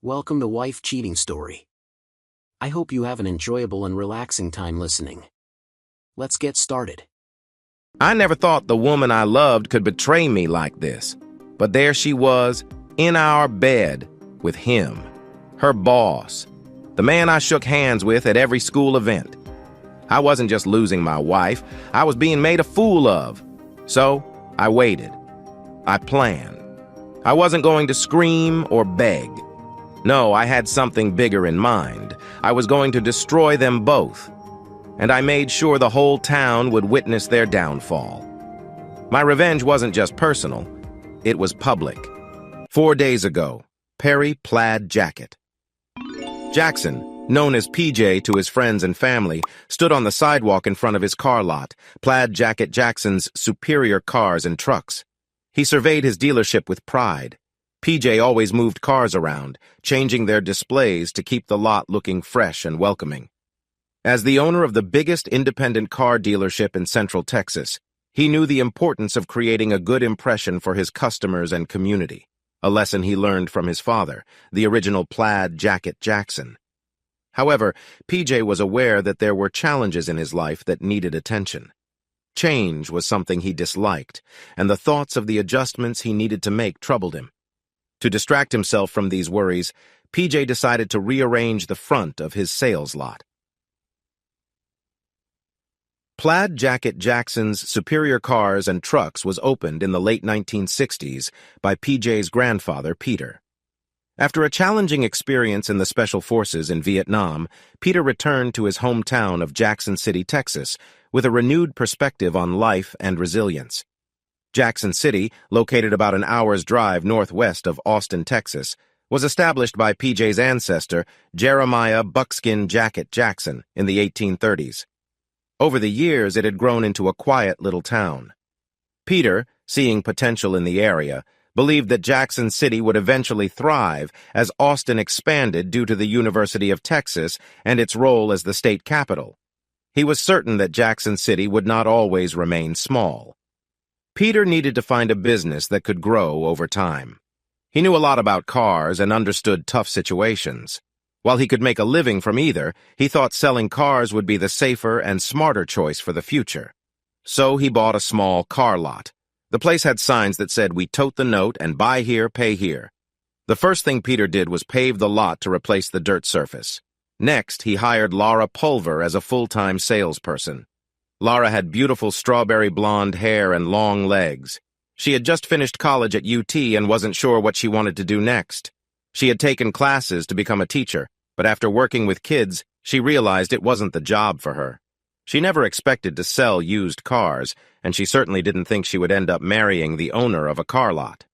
Welcome to Wife Cheating Story. I hope you have an enjoyable and relaxing time listening. Let's get started. I never thought the woman I loved could betray me like this. But there she was, in our bed, with him, her boss, the man I shook hands with at every school event. I wasn't just losing my wife, I was being made a fool of. So, I waited. I planned. I wasn't going to scream or beg. No, I had something bigger in mind. I was going to destroy them both. And I made sure the whole town would witness their downfall. My revenge wasn't just personal, it was public. 4 days ago, Perry plaid jacket. Jackson, known as PJ to his friends and family, stood on the sidewalk in front of his car lot, Plaid Jacket Jackson's superior cars and trucks. He surveyed his dealership with pride. PJ always moved cars around, changing their displays to keep the lot looking fresh and welcoming. As the owner of the biggest independent car dealership in Central Texas, he knew the importance of creating a good impression for his customers and community, a lesson he learned from his father, the original Plaid Jacket Jackson. However, PJ was aware that there were challenges in his life that needed attention. Change was something he disliked, and the thoughts of the adjustments he needed to make troubled him. To distract himself from these worries, PJ decided to rearrange the front of his sales lot. Plaid Jacket Jackson's Superior Cars and Trucks was opened in the late 1960s by PJ's grandfather, Peter. After a challenging experience in the Special Forces in Vietnam, Peter returned to his hometown of Jackson City, Texas, with a renewed perspective on life and resilience. Jackson City, located about an hour's drive northwest of Austin, Texas, was established by PJ's ancestor, Jeremiah Buckskin Jacket Jackson, in the 1830s. Over the years, it had grown into a quiet little town. Peter, seeing potential in the area, believed that Jackson City would eventually thrive as Austin expanded due to the University of Texas and its role as the state capital. He was certain that Jackson City would not always remain small. Peter needed to find a business that could grow over time. He knew a lot about cars and understood tough situations. While he could make a living from either, he thought selling cars would be the safer and smarter choice for the future. So he bought a small car lot. The place had signs that said, "We tote the note and buy here, pay here." The first thing Peter did was pave the lot to replace the dirt surface. Next, he hired Laura Pulver as a full-time salesperson. Laura had beautiful strawberry blonde hair and long legs. She had just finished college at UT and wasn't sure what she wanted to do next. She had taken classes to become a teacher, but after working with kids, she realized it wasn't the job for her. She never expected to sell used cars, and she certainly didn't think she would end up marrying the owner of a car lot.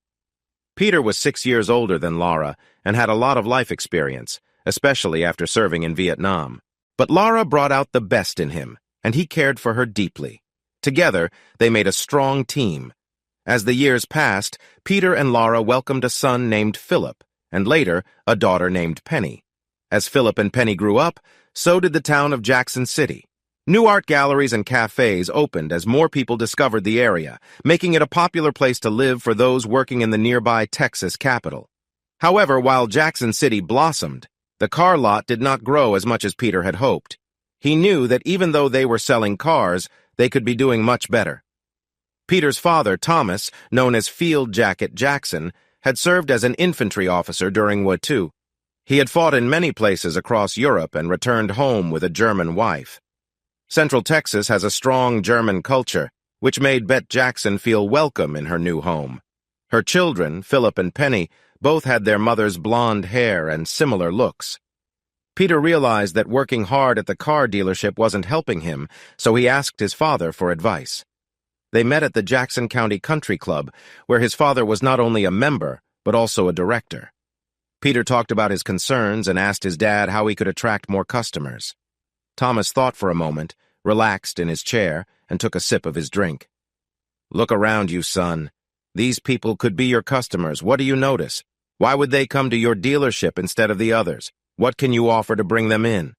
Peter was 6 years older than Laura and had a lot of life experience, especially after serving in Vietnam. But Laura brought out the best in him, and he cared for her deeply. Together, they made a strong team. As the years passed, Peter and Laura welcomed a son named Philip, and later, a daughter named Penny. As Philip and Penny grew up, so did the town of Jackson City. New art galleries and cafes opened as more people discovered the area, making it a popular place to live for those working in the nearby Texas capital. However, while Jackson City blossomed, the car lot did not grow as much as Peter had hoped. He knew that even though they were selling cars, they could be doing much better. Peter's father, Thomas, known as Field Jacket Jackson, had served as an infantry officer during World War II. He had fought in many places across Europe and returned home with a German wife. Central Texas has a strong German culture, which made Bet Jackson feel welcome in her new home. Her children, Philip and Penny, both had their mother's blonde hair and similar looks. Peter realized that working hard at the car dealership wasn't helping him, so he asked his father for advice. They met at the Jackson County Country Club, where his father was not only a member, but also a director. Peter talked about his concerns and asked his dad how he could attract more customers. Thomas thought for a moment, relaxed in his chair, and took a sip of his drink. "Look around you, son. These people could be your customers. What do you notice? Why would they come to your dealership instead of the others? What can you offer to bring them in?"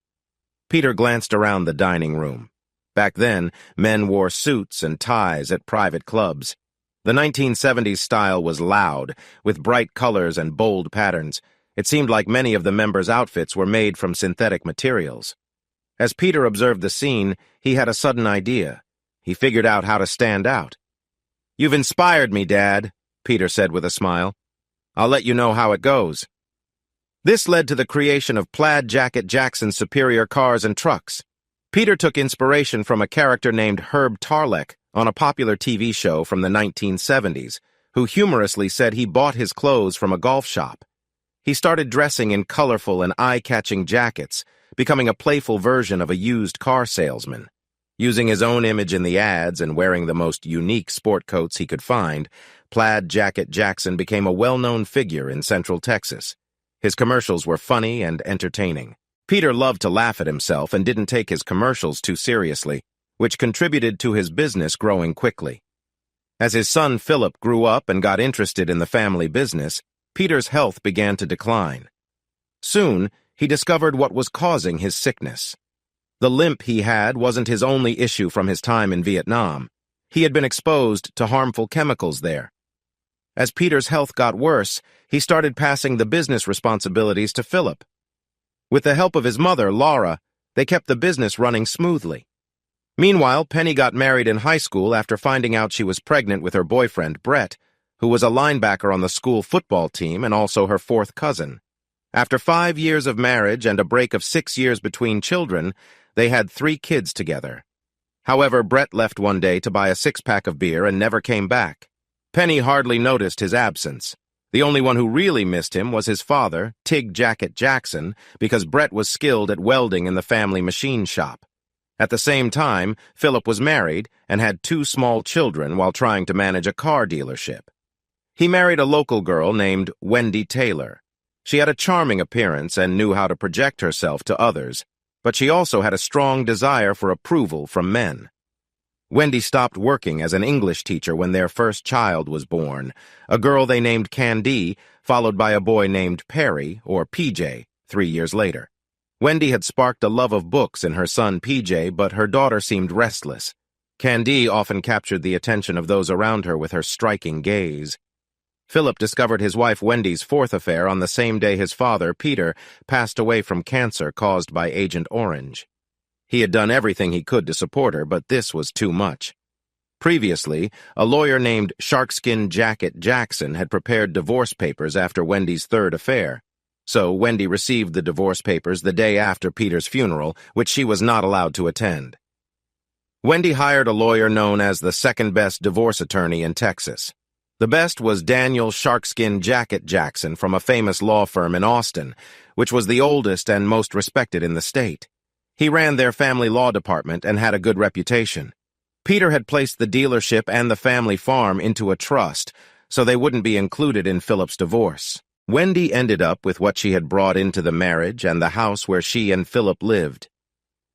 Peter glanced around the dining room. Back then, men wore suits and ties at private clubs. The 1970s style was loud, with bright colors and bold patterns, It seemed like many of the members' outfits were made from synthetic materials. As Peter observed the scene, he had a sudden idea. He figured out how to stand out. "You've inspired me, Dad," Peter said with a smile. "I'll let you know how it goes." This led to the creation of Plaid Jacket Jackson's superior cars and trucks. Peter took inspiration from a character named Herb Tarlek on a popular TV show from the 1970s, who humorously said he bought his clothes from a golf shop. He started dressing in colorful and eye-catching jackets, becoming a playful version of a used car salesman. Using his own image in the ads and wearing the most unique sport coats he could find, Plaid Jacket Jackson became a well-known figure in Central Texas. His commercials were funny and entertaining. Peter loved to laugh at himself and didn't take his commercials too seriously, which contributed to his business growing quickly. As his son Philip grew up and got interested in the family business, Peter's health began to decline. Soon, he discovered what was causing his sickness. The limp he had wasn't his only issue from his time in Vietnam. He had been exposed to harmful chemicals there. As Peter's health got worse, he started passing the business responsibilities to Philip. With the help of his mother, Laura, they kept the business running smoothly. Meanwhile, Penny got married in high school after finding out she was pregnant with her boyfriend, Brett, who was a linebacker on the school football team and also her fourth cousin. After 5 years of marriage and a break of 6 years between children, they had 3 kids together. However, Brett left one day to buy a 6-pack of beer and never came back. Penny hardly noticed his absence. The only one who really missed him was his father, Tig Jacket Jackson, because Brett was skilled at welding in the family machine shop. At the same time, Philip was married and had 2 small children while trying to manage a car dealership. He married a local girl named Wendy Taylor. She had a charming appearance and knew how to project herself to others, but she also had a strong desire for approval from men. Wendy stopped working as an English teacher when their first child was born, a girl they named Candy, followed by a boy named Perry, or PJ, 3 years later. Wendy had sparked a love of books in her son PJ, but her daughter seemed restless. Candy often captured the attention of those around her with her striking gaze. Philip discovered his wife Wendy's 4th affair on the same day his father, Peter, passed away from cancer caused by Agent Orange. He had done everything he could to support her, but this was too much. Previously, a lawyer named Sharkskin Jacket Jackson had prepared divorce papers after Wendy's 3rd affair. So Wendy received the divorce papers the day after Peter's funeral, which she was not allowed to attend. Wendy hired a lawyer known as the second-best divorce attorney in Texas. The best was Daniel Sharkskin Jacket Jackson from a famous law firm in Austin, which was the oldest and most respected in the state. He ran their family law department and had a good reputation. Peter had placed the dealership and the family farm into a trust, so they wouldn't be included in Philip's divorce. Wendy ended up with what she had brought into the marriage and the house where she and Philip lived.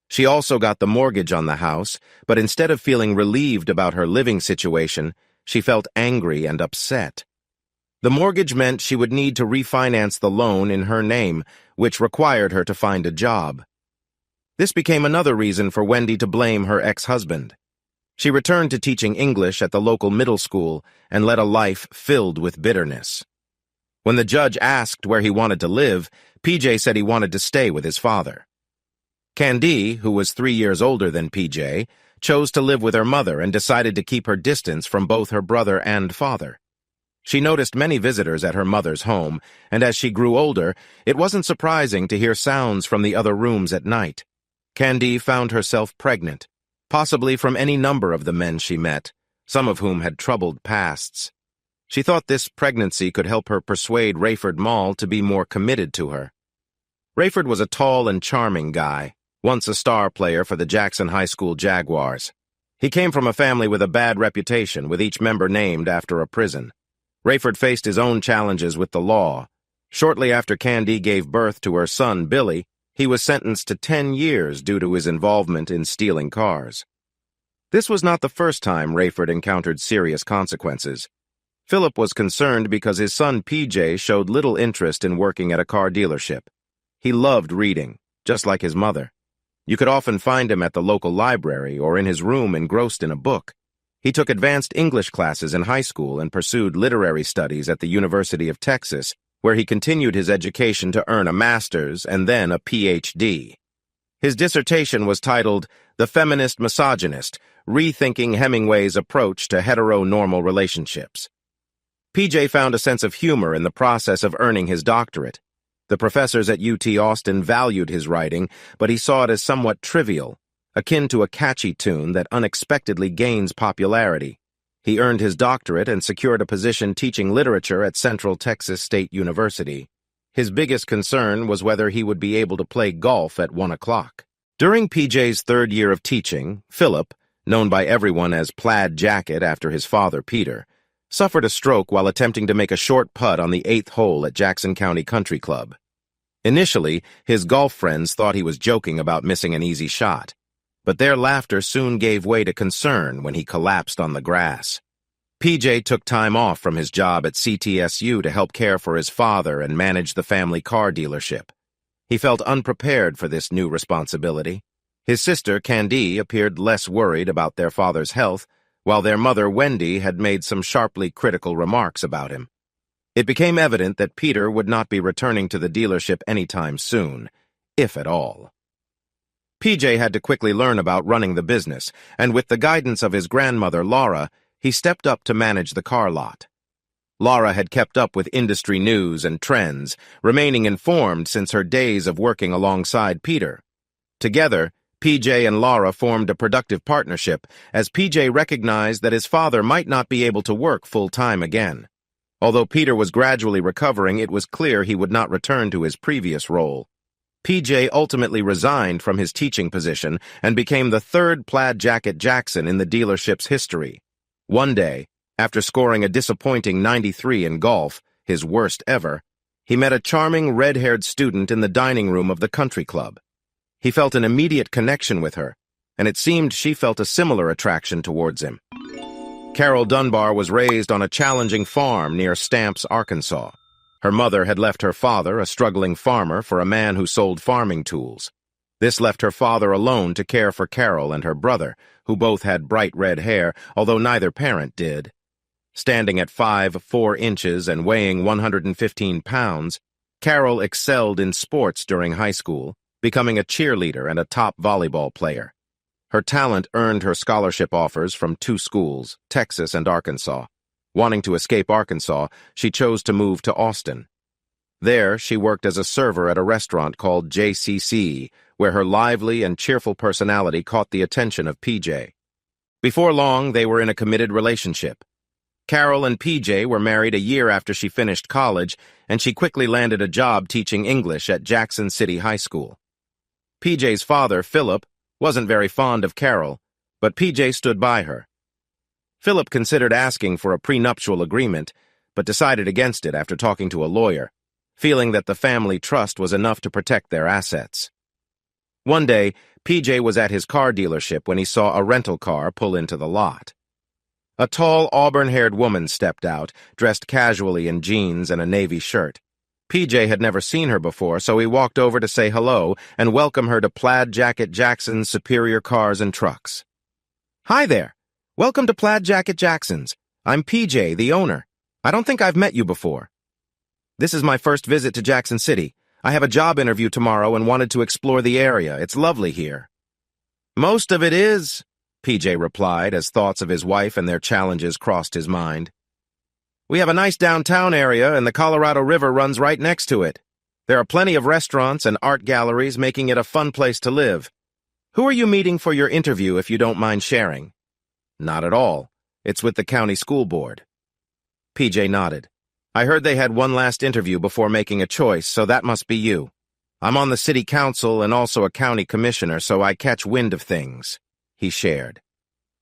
She also got the mortgage on the house, but instead of feeling relieved about her living situation, she felt angry and upset. The mortgage meant she would need to refinance the loan in her name, which required her to find a job. This became another reason for Wendy to blame her ex-husband. She returned to teaching English at the local middle school and led a life filled with bitterness. When the judge asked where he wanted to live, PJ said he wanted to stay with his father. Candy, who was 3 years older than PJ, chose to live with her mother and decided to keep her distance from both her brother and father. She noticed many visitors at her mother's home, and as she grew older, it wasn't surprising to hear sounds from the other rooms at night. Candy found herself pregnant, possibly from any number of the men she met, some of whom had troubled pasts. She thought this pregnancy could help her persuade Rayford Mall to be more committed to her. Rayford was a tall and charming guy, once a star player for the Jackson High School Jaguars. He came from a family with a bad reputation, with each member named after a prison. Rayford faced his own challenges with the law. Shortly after Candy gave birth to her son, Billy, he was sentenced to 10 years due to his involvement in stealing cars. This was not the first time Rayford encountered serious consequences. Philip was concerned because his son PJ showed little interest in working at a car dealership. He loved reading, just like his mother. You could often find him at the local library or in his room engrossed in a book. He took advanced English classes in high school and pursued literary studies at the University of Texas, where he continued his education to earn a master's and then a PhD. His dissertation was titled The Feminist Misogynist, Rethinking Hemingway's Approach to Heteronormal Relationships. PJ found a sense of humor in the process of earning his doctorate. The professors at UT Austin valued his writing, but he saw it as somewhat trivial, akin to a catchy tune that unexpectedly gains popularity. He earned his doctorate and secured a position teaching literature at Central Texas State University. His biggest concern was whether he would be able to play golf at 1 o'clock. During PJ's third year of teaching, Philip, known by everyone as Plaid Jacket after his father Peter, suffered a stroke while attempting to make a short putt on the 8th hole at Jackson County Country Club. Initially, his golf friends thought he was joking about missing an easy shot, but their laughter soon gave way to concern when he collapsed on the grass. PJ took time off from his job at CTSU to help care for his father and manage the family car dealership. He felt unprepared for this new responsibility. His sister, Candy, appeared less worried about their father's health, while their mother, Wendy, had made some sharply critical remarks about him. It became evident that Peter would not be returning to the dealership anytime soon, if at all. PJ had to quickly learn about running the business, and with the guidance of his grandmother, Laura, he stepped up to manage the car lot. Laura had kept up with industry news and trends, remaining informed since her days of working alongside Peter. Together, PJ and Laura formed a productive partnership as PJ recognized that his father might not be able to work full-time again. Although Peter was gradually recovering, it was clear he would not return to his previous role. PJ ultimately resigned from his teaching position and became the third Plaid Jacket Jackson in the dealership's history. One day, after scoring a disappointing 93 in golf, his worst ever, he met a charming red-haired student in the dining room of the country club. He felt an immediate connection with her, and it seemed she felt a similar attraction towards him. Carol Dunbar was raised on a challenging farm near Stamps, Arkansas. Her mother had left her father, a struggling farmer, for a man who sold farming tools. This left her father alone to care for Carol and her brother, who both had bright red hair, although neither parent did. Standing at 5'4" and weighing 115 pounds, Carol excelled in sports during high school, becoming a cheerleader and a top volleyball player. Her talent earned her scholarship offers from 2 schools, Texas and Arkansas. Wanting to escape Arkansas, she chose to move to Austin. There, she worked as a server at a restaurant called JCC, where her lively and cheerful personality caught the attention of PJ. Before long, they were in a committed relationship. Carol and PJ were married a year after she finished college, and she quickly landed a job teaching English at Jackson City High School. PJ's father, Philip, wasn't very fond of Carol, but PJ stood by her. Philip considered asking for a prenuptial agreement, but decided against it after talking to a lawyer, feeling that the family trust was enough to protect their assets. One day, PJ was at his car dealership when he saw a rental car pull into the lot. A tall, auburn-haired woman stepped out, dressed casually in jeans and a navy shirt. PJ had never seen her before, so he walked over to say hello and welcome her to Plaid Jacket Jackson's Superior Cars and Trucks. "Hi there. Welcome to Plaid Jacket Jackson's. I'm PJ, the owner. I don't think I've met you before. This is my first visit to Jackson City. I have a job interview tomorrow and wanted to explore the area. It's lovely here." "Most of it is," PJ replied as thoughts of his wife and their challenges crossed his mind. "We have a nice downtown area, and the Colorado River runs right next to it. There are plenty of restaurants and art galleries, making it a fun place to live. Who are you meeting for your interview, if you don't mind sharing?" "Not at all. It's with the county school board." PJ nodded. "I heard they had one last interview before making a choice, so that must be you. I'm on the city council and also a county commissioner, so I catch wind of things," he shared.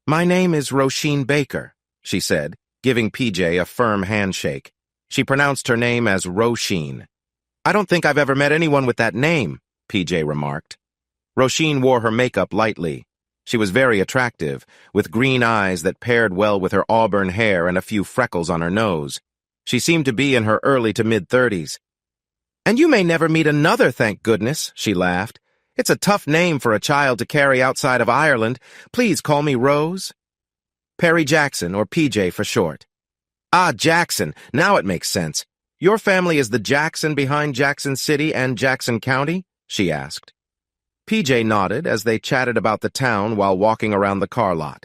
"My name is Roisin Baker," she said, giving PJ a firm handshake. She pronounced her name as Roisin. "I don't think I've ever met anyone with that name," PJ remarked. Roisin wore her makeup lightly. She was very attractive, with green eyes that paired well with her auburn hair and a few freckles on her nose. She seemed to be in her early to mid-30s. "And you may never meet another, thank goodness," she laughed. "It's a tough name for a child to carry outside of Ireland. Please call me Rose." "Perry Jackson, or PJ for short." "Ah, Jackson, now it makes sense. Your family is the Jackson behind Jackson City and Jackson County? She asked. PJ nodded as they chatted about the town while walking around the car lot.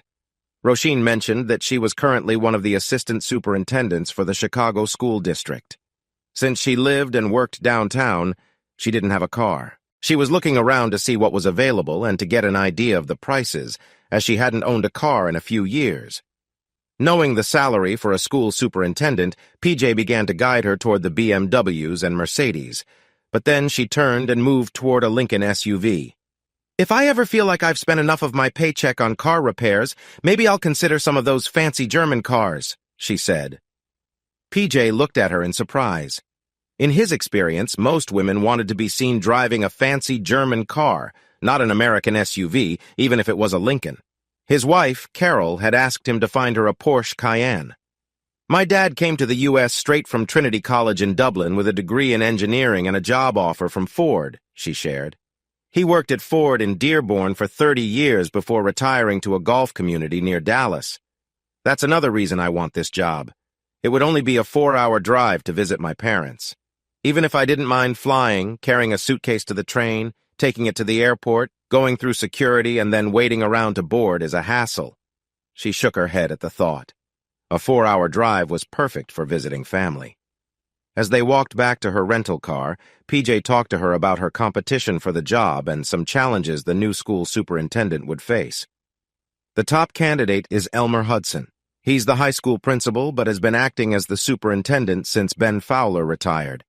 Roisin mentioned that she was currently one of the assistant superintendents for the Chicago School District. Since she lived and worked downtown, she didn't have a car. She was looking around to see what was available and to get an idea of the prices, as she hadn't owned a car in a few years. Knowing the salary for a school superintendent, PJ began to guide her toward the BMWs and Mercedes, but then she turned and moved toward a Lincoln SUV. If I ever feel like I've spent enough of my paycheck on car repairs, maybe I'll consider some of those fancy German cars, she said. PJ looked at her in surprise. In his experience, most women wanted to be seen driving a fancy German car, not an American SUV, even if it was a Lincoln. His wife, Carol, had asked him to find her a Porsche Cayenne. My dad came to the U.S. straight from Trinity College in Dublin with a degree in engineering and a job offer from Ford, she shared. He worked at Ford in Dearborn for 30 years before retiring to a golf community near Dallas. That's another reason I want this job. It would only be a 4-hour drive to visit my parents. Even if I didn't mind flying, carrying a suitcase to the train, taking it to the airport, going through security, and then waiting around to board is a hassle. She shook her head at the thought. A 4-hour drive was perfect for visiting family. As they walked back to her rental car, PJ talked to her about her competition for the job and some challenges the new school superintendent would face. The top candidate is Elmer Hudson. He's the high school principal but has been acting as the superintendent since Ben Fowler retired.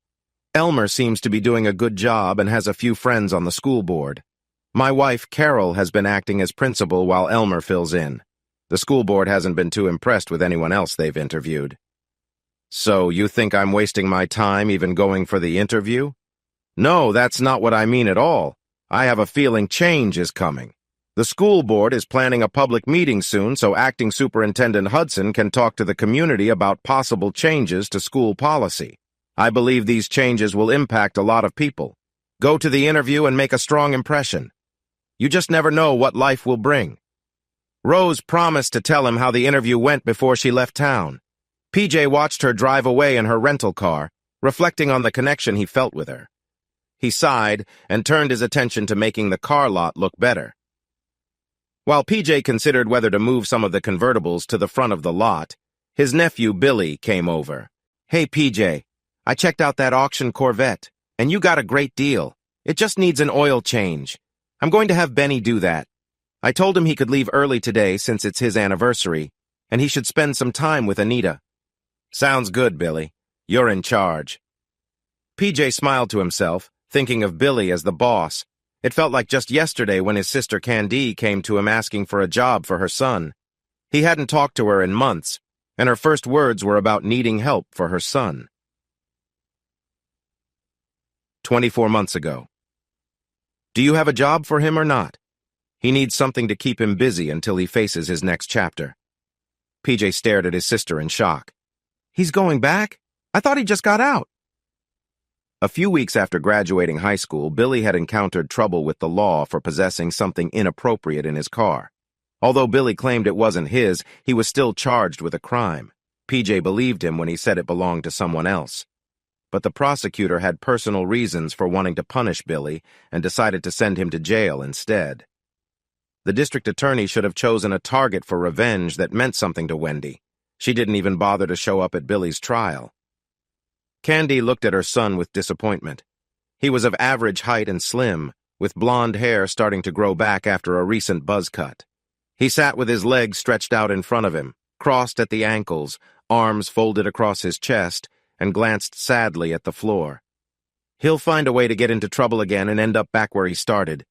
Elmer seems to be doing a good job and has a few friends on the school board. My wife, Carol, has been acting as principal while Elmer fills in. The school board hasn't been too impressed with anyone else they've interviewed. So you think I'm wasting my time even going for the interview? No, that's not what I mean at all. I have a feeling change is coming. The school board is planning a public meeting soon so Acting Superintendent Hudson can talk to the community about possible changes to school policy. I believe these changes will impact a lot of people. Go to the interview and make a strong impression. You just never know what life will bring. Rose promised to tell him how the interview went before she left town. PJ watched her drive away in her rental car, reflecting on the connection he felt with her. He sighed and turned his attention to making the car lot look better. While PJ considered whether to move some of the convertibles to the front of the lot, his nephew Billy came over. Hey PJ, I checked out that auction Corvette, and you got a great deal. It just needs an oil change. I'm going to have Benny do that. I told him he could leave early today since it's his anniversary, and he should spend some time with Anita. Sounds good, Billy. You're in charge. PJ smiled to himself, thinking of Billy as the boss. It felt like just yesterday when his sister Candy came to him asking for a job for her son. He hadn't talked to her in months, and her first words were about needing help for her son. 24 months ago. Do you have a job for him or not? He needs something to keep him busy until he faces his next chapter. PJ stared at his sister in shock. He's going back? I thought he just got out. A few weeks after graduating high school, Billy had encountered trouble with the law for possessing something inappropriate in his car. Although Billy claimed it wasn't his, he was still charged with a crime. PJ believed him when he said it belonged to someone else. But the prosecutor had personal reasons for wanting to punish Billy and decided to send him to jail instead. The district attorney should have chosen a target for revenge that meant something to Wendy. She didn't even bother to show up at Billy's trial. Candy looked at her son with disappointment. He was of average height and slim, with blonde hair starting to grow back after a recent buzz cut. He sat with his legs stretched out in front of him, crossed at the ankles, arms folded across his chest, and glanced sadly at the floor. He'll find a way to get into trouble again and end up back where he started.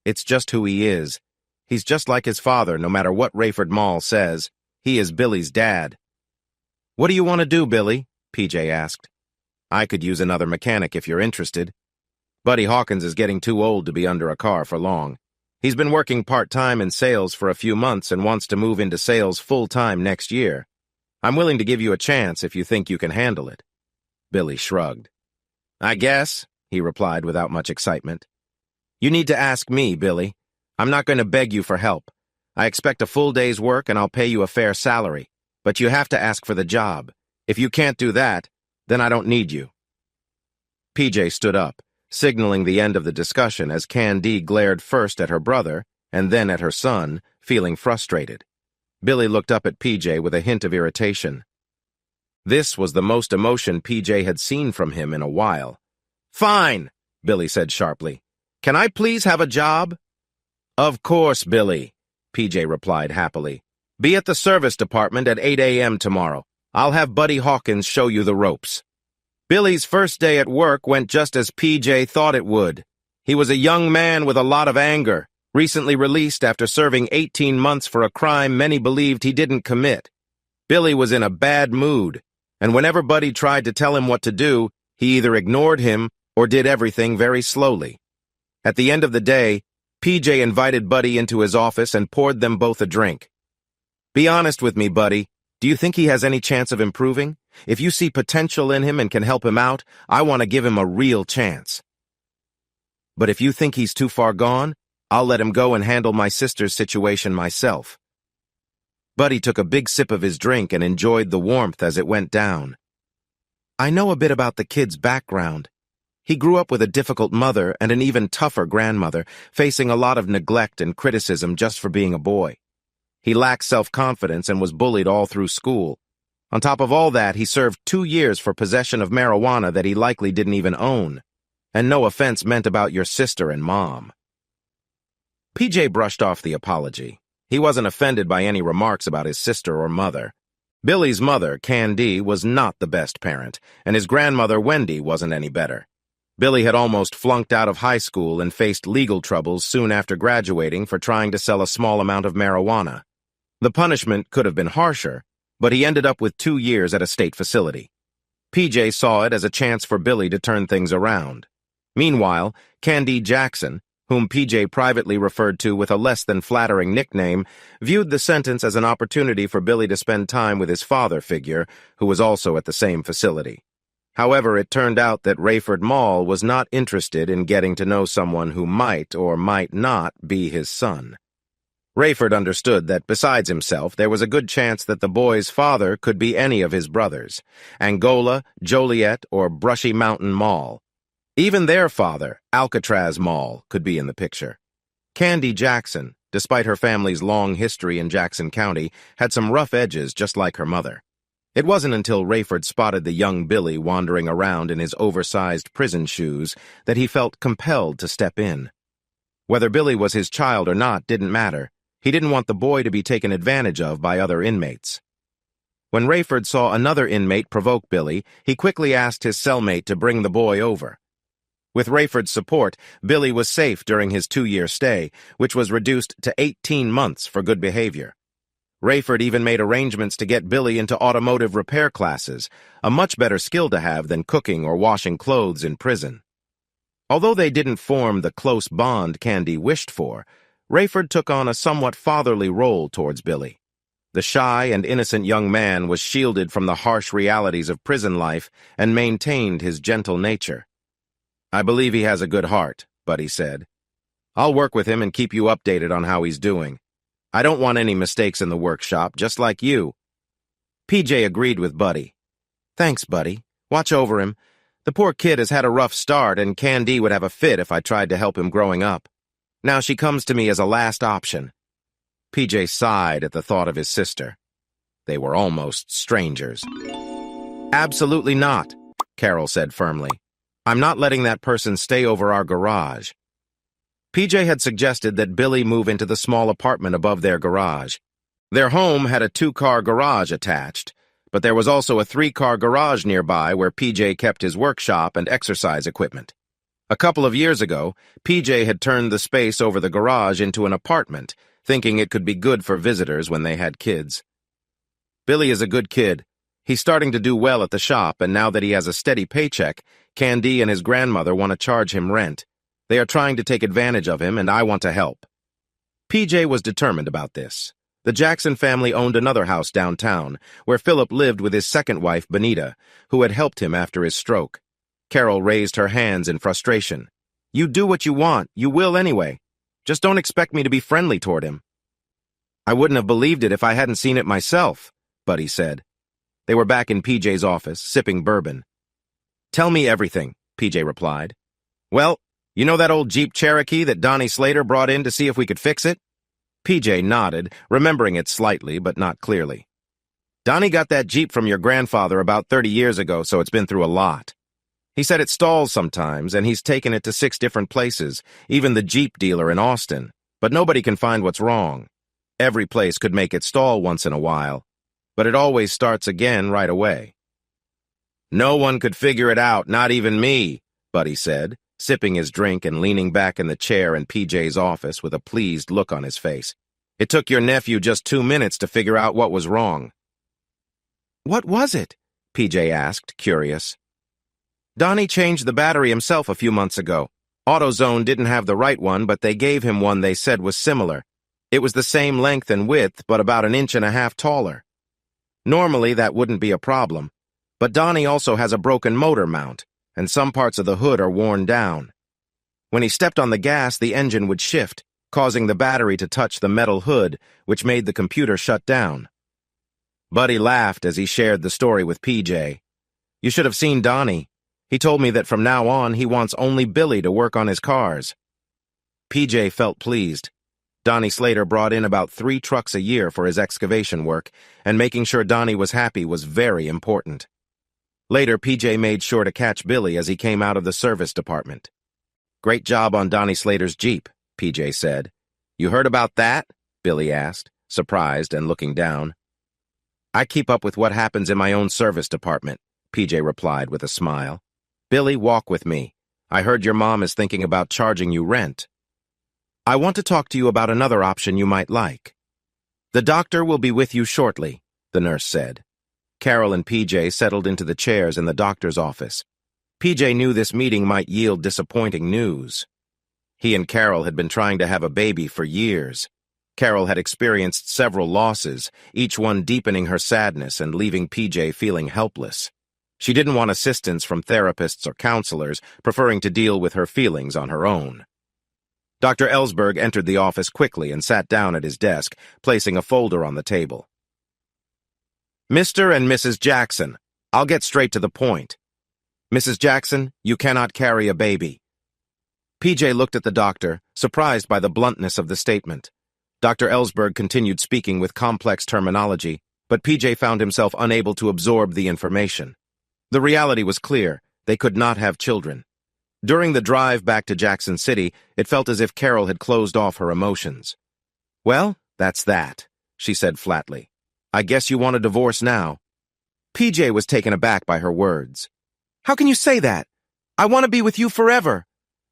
It's just who he is. He's just like his father, no matter what Rayford Mall says. He is Billy's dad. What do you want to do, Billy? PJ asked. I could use another mechanic if you're interested. Buddy Hawkins is getting too old to be under a car for long. He's been working part-time in sales for a few months and wants to move into sales full-time next year. I'm willing to give you a chance if you think you can handle it. Billy shrugged. I guess, he replied without much excitement. You need to ask me, Billy. I'm not going to beg you for help. I expect a full day's work and I'll pay you a fair salary, but you have to ask for the job. If you can't do that, Then I don't need you. PJ stood up, signaling the end of the discussion as Candy glared first at her brother and then at her son, feeling frustrated. Billy looked up at PJ with a hint of irritation. This was the most emotion PJ had seen from him in a while. "Fine," Billy said sharply. "Can I please have a job?" "Of course, Billy," PJ replied happily. "Be at the service department at 8 a.m. tomorrow. I'll have Buddy Hawkins show you the ropes." Billy's first day at work went just as PJ thought it would. He was a young man with a lot of anger, recently released after serving 18 months for a crime many believed he didn't commit. Billy was in a bad mood, and whenever Buddy tried to tell him what to do, he either ignored him or did everything very slowly. At the end of the day, PJ invited Buddy into his office and poured them both a drink. "Be honest with me, Buddy. Do you think he has any chance of improving? If you see potential in him and can help him out, I want to give him a real chance. But if you think he's too far gone, I'll let him go and handle my sister's situation myself." Buddy took a big sip of his drink and enjoyed the warmth as it went down. "I know a bit about the kid's background. He grew up with a difficult mother and an even tougher grandmother, facing a lot of neglect and criticism just for being a boy. He lacked self-confidence and was bullied all through school. On top of all that, he served 2 years for possession of marijuana that he likely didn't even own. And no offense meant about your sister and mom." PJ brushed off the apology. He wasn't offended by any remarks about his sister or mother. Billy's mother, Candy, was not the best parent, and his grandmother, Wendy, wasn't any better. Billy had almost flunked out of high school and faced legal troubles soon after graduating for trying to sell a small amount of marijuana. The punishment could have been harsher, but he ended up with 2 years at a state facility. PJ saw it as a chance for Billy to turn things around. Meanwhile, Candy Jackson, whom PJ privately referred to with a less than flattering nickname, viewed the sentence as an opportunity for Billy to spend time with his father figure, who was also at the same facility. However, it turned out that Rayford Mall was not interested in getting to know someone who might or might not be his son. Rayford understood that besides himself, there was a good chance that the boy's father could be any of his brothers, Angola, Joliet, or Brushy Mountain Mall. Even their father, Alcatraz Mall, could be in the picture. Candy Jackson, despite her family's long history in Jackson County, had some rough edges just like her mother. It wasn't until Rayford spotted the young Billy wandering around in his oversized prison shoes that he felt compelled to step in. Whether Billy was his child or not didn't matter. He didn't want the boy to be taken advantage of by other inmates. When Rayford saw another inmate provoke Billy, he quickly asked his cellmate to bring the boy over. With Rayford's support, Billy was safe during his 2-year stay, which was reduced to 18 months for good behavior. Rayford even made arrangements to get Billy into automotive repair classes, a much better skill to have than cooking or washing clothes in prison. Although they didn't form the close bond Candy wished for, Rayford took on a somewhat fatherly role towards Billy. The shy and innocent young man was shielded from the harsh realities of prison life and maintained his gentle nature. "I believe he has a good heart," Buddy said. "I'll work with him and keep you updated on how he's doing. I don't want any mistakes in the workshop, just like you." PJ agreed with Buddy. "Thanks, Buddy. Watch over him. The poor kid has had a rough start, and Candy would have a fit if I tried to help him growing up. Now she comes to me as a last option." PJ sighed at the thought of his sister. They were almost strangers. "Absolutely not," Carol said firmly. "I'm not letting that person stay over our garage." PJ had suggested that Billy move into the small apartment above their garage. Their home had a 2-car garage attached, but there was also a 3-car garage nearby where PJ kept his workshop and exercise equipment. A couple of years ago, PJ had turned the space over the garage into an apartment, thinking it could be good for visitors when they had kids. "Billy is a good kid. He's starting to do well at the shop, and now that he has a steady paycheck, Candy and his grandmother want to charge him rent. They are trying to take advantage of him, and I want to help." PJ was determined about this. The Jackson family owned another house downtown, where Philip lived with his second wife, Benita, who had helped him after his stroke. Carol raised her hands in frustration. "You do what you want. You will anyway. Just don't expect me to be friendly toward him." "I wouldn't have believed it if I hadn't seen it myself," Buddy said. They were back in PJ's office, sipping bourbon. "Tell me everything," PJ replied. "Well, you know that old Jeep Cherokee that Donnie Slater brought in to see if we could fix it?" PJ nodded, remembering it slightly but not clearly. "Donnie got that Jeep from your grandfather about 30 years ago, so it's been through a lot. He said it stalls sometimes, and he's taken it to 6 different places, even the Jeep dealer in Austin, but nobody can find what's wrong. Every place could make it stall once in a while, but it always starts again right away." "No one could figure it out, not even me," Buddy said, sipping his drink and leaning back in the chair in PJ's office with a pleased look on his face. "It took your nephew just 2 minutes to figure out what was wrong." "What was it?" PJ asked, curious. "Donnie changed the battery himself a few months ago. AutoZone didn't have the right one, but they gave him one they said was similar. It was the same length and width, but about 1.5 inches taller. Normally, that wouldn't be a problem, but Donnie also has a broken motor mount, and some parts of the hood are worn down. When he stepped on the gas, the engine would shift, causing the battery to touch the metal hood, which made the computer shut down." Buddy laughed as he shared the story with PJ. "You should have seen Donnie. He told me that from now on he wants only Billy to work on his cars." PJ felt pleased. Donnie Slater brought in about 3 trucks a year for his excavation work, and making sure Donnie was happy was very important. Later, PJ made sure to catch Billy as he came out of the service department. "Great job on Donnie Slater's Jeep," PJ said. "You heard about that?" Billy asked, surprised and looking down. "I keep up with what happens in my own service department," PJ replied with a smile. "Billy, walk with me. I heard your mom is thinking about charging you rent. I want to talk to you about another option you might like." "The doctor will be with you shortly," the nurse said. Carol and PJ settled into the chairs in the doctor's office. PJ knew this meeting might yield disappointing news. He and Carol had been trying to have a baby for years. Carol had experienced several losses, each one deepening her sadness and leaving PJ feeling helpless. She didn't want assistance from therapists or counselors, preferring to deal with her feelings on her own. Dr. Ellsberg entered the office quickly and sat down at his desk, placing a folder on the table. "Mr. and Mrs. Jackson, I'll get straight to the point. Mrs. Jackson, you cannot carry a baby." PJ looked at the doctor, surprised by the bluntness of the statement. Dr. Ellsberg continued speaking with complex terminology, but PJ found himself unable to absorb the information. The reality was clear: they could not have children. During the drive back to Jackson City, it felt as if Carol had closed off her emotions. "Well, that's that," she said flatly. "I guess you want a divorce now." PJ was taken aback by her words. "How can you say that? I want to be with you forever.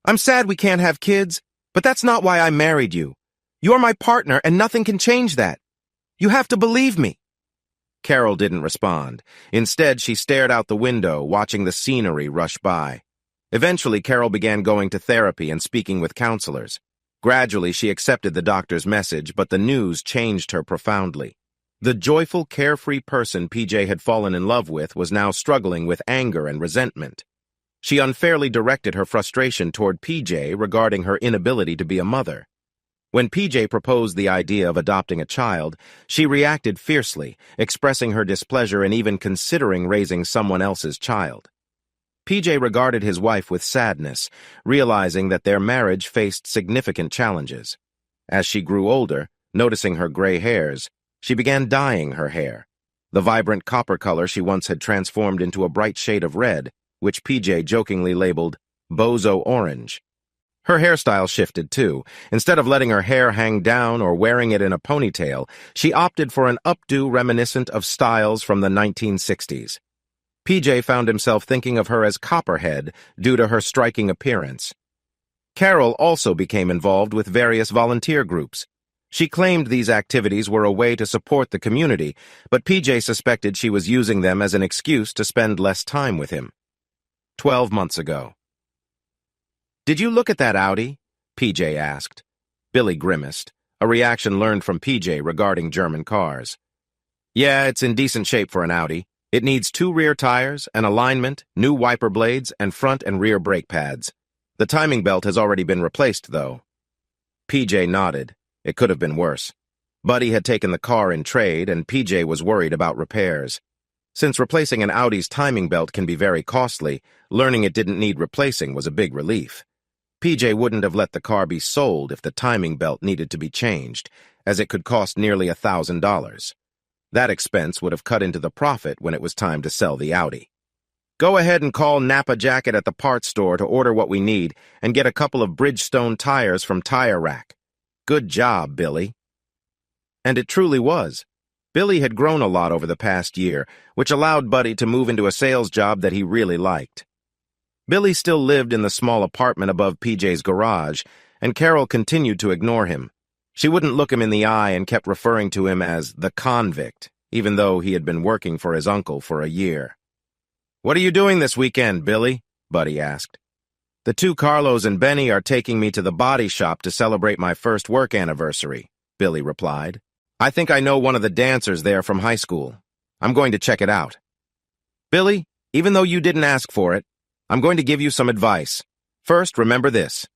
I'm sad we can't have kids, but that's not why I married you. You're my partner, and nothing can change that. You have to believe me." Carol didn't respond. Instead, she stared out the window, watching the scenery rush by. Eventually, Carol began going to therapy and speaking with counselors. Gradually, she accepted the doctor's message, but the news changed her profoundly. The joyful, carefree person PJ had fallen in love with was now struggling with anger and resentment. She unfairly directed her frustration toward PJ regarding her inability to be a mother. When PJ proposed the idea of adopting a child, she reacted fiercely, expressing her displeasure and even considering raising someone else's child. PJ regarded his wife with sadness, realizing that their marriage faced significant challenges. As she grew older, noticing her gray hairs, she began dyeing her hair. The vibrant copper color she once had transformed into a bright shade of red, which PJ jokingly labeled bozo orange. Her hairstyle shifted, too. Instead of letting her hair hang down or wearing it in a ponytail, she opted for an updo reminiscent of styles from the 1960s. PJ found himself thinking of her as Copperhead due to her striking appearance. Carol also became involved with various volunteer groups. She claimed these activities were a way to support the community, but PJ suspected she was using them as an excuse to spend less time with him. 12 months ago. "Did you look at that Audi?" PJ asked. Billy grimaced, a reaction learned from PJ regarding German cars. "Yeah, it's in decent shape for an Audi. It needs 2 rear tires, an alignment, new wiper blades, and front and rear brake pads. The timing belt has already been replaced, though." PJ nodded. It could have been worse. Buddy had taken the car in trade, and PJ was worried about repairs. Since replacing an Audi's timing belt can be very costly, learning it didn't need replacing was a big relief. PJ wouldn't have let the car be sold if the timing belt needed to be changed, as it could cost nearly $1,000. That expense would have cut into the profit when it was time to sell the Audi. Go ahead and call Napa Jacket at the parts store to order what we need and get a couple of Bridgestone tires from Tire Rack. Good job, Billy. And it truly was. Billy had grown a lot over the past year, which allowed Buddy to move into a sales job that he really liked. Billy still lived in the small apartment above PJ's garage, and Carol continued to ignore him. She wouldn't look him in the eye and kept referring to him as the convict, even though he had been working for his uncle for a year. "What are you doing this weekend, Billy?" Buddy asked. "The two Carlos and Benny are taking me to the body shop to celebrate my first work anniversary," Billy replied. "I think I know one of the dancers there from high school. I'm going to check it out." "Billy, even though you didn't ask for it, I'm going to give you some advice. First, remember this.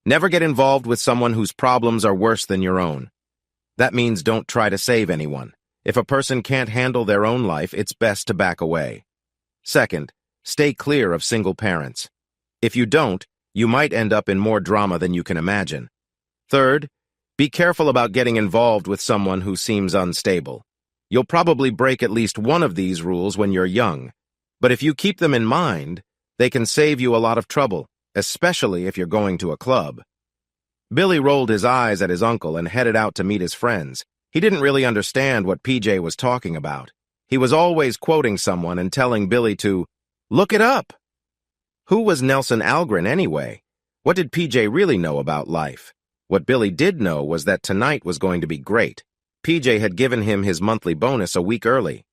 Never get involved with someone whose problems are worse than your own. That means don't try to save anyone. If a person can't handle their own life, it's best to back away. Second, stay clear of single parents. If you don't, you might end up in more drama than you can imagine. Third, be careful about getting involved with someone who seems unstable. You'll probably break at least one of these rules when you're young, but if you keep them in mind, they can save you a lot of trouble, especially if you're going to a club. Billy rolled his eyes at his uncle and headed out to meet his friends. He didn't really understand what PJ was talking about. He was always quoting someone and telling Billy to look it up. Who was Nelson Algren anyway? What did PJ really know about life? What Billy did know was that tonight was going to be great. PJ had given him his monthly bonus a week early.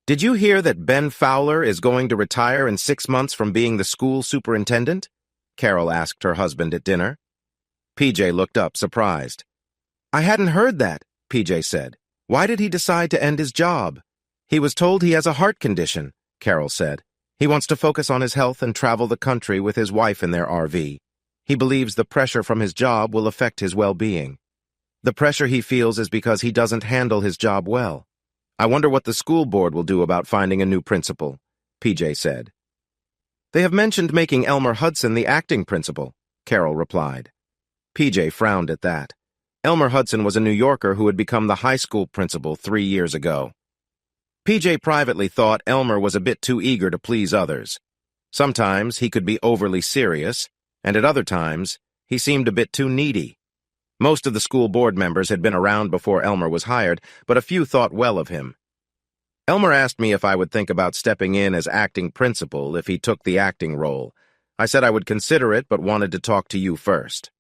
"Did you hear that Ben Fowler is going to retire in 6 months from being the school superintendent?" Carol asked her husband at dinner. PJ looked up, surprised. "I hadn't heard that," PJ said. "Why did he decide to end his job?" "He was told he has a heart condition," Carol said. "He wants to focus on his health and travel the country with his wife in their RV. He believes the pressure from his job will affect his well-being. The pressure he feels is because he doesn't handle his job well. I wonder what the school board will do about finding a new principal," PJ said. "They have mentioned making Elmer Hudson the acting principal," Carol replied. PJ frowned at that. Elmer Hudson was a New Yorker who had become the high school principal 3 years ago. PJ privately thought Elmer was a bit too eager to please others. Sometimes he could be overly serious, and at other times he seemed a bit too needy. Most of the school board members had been around before Elmer was hired, but a few thought well of him. "Elmer asked me if I would think about stepping in as acting principal if he took the acting role. I said I would consider it, but wanted to talk to you first.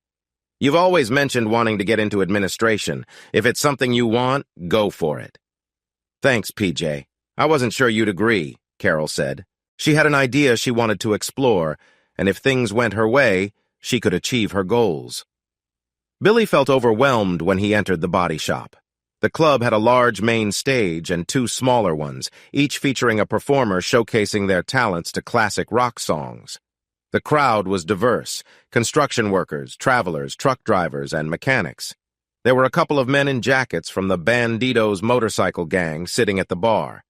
You've always mentioned wanting to get into administration. If it's something you want, go for it." "Thanks, PJ. I wasn't sure you'd agree," Carol said. She had an idea she wanted to explore, and if things went her way, she could achieve her goals. Billy felt overwhelmed when he entered the body shop. The club had a large main stage and 2 smaller ones, each featuring a performer showcasing their talents to classic rock songs. The crowd was diverse: construction workers, travelers, truck drivers, and mechanics. There were a couple of men in jackets from the Bandidos motorcycle gang sitting at the bar.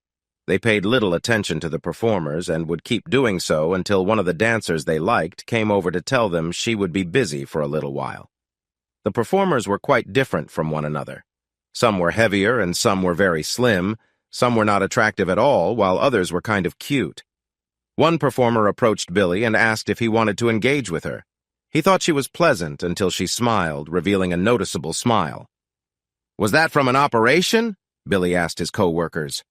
They paid little attention to the performers and would keep doing so until one of the dancers they liked came over to tell them she would be busy for a little while. The performers were quite different from one another. Some were heavier and some were very slim. Some were not attractive at all, while others were kind of cute. One performer approached Billy and asked if he wanted to engage with her. He thought she was pleasant until she smiled, revealing a noticeable smile. "Was that from an operation?" Billy asked his co-workers.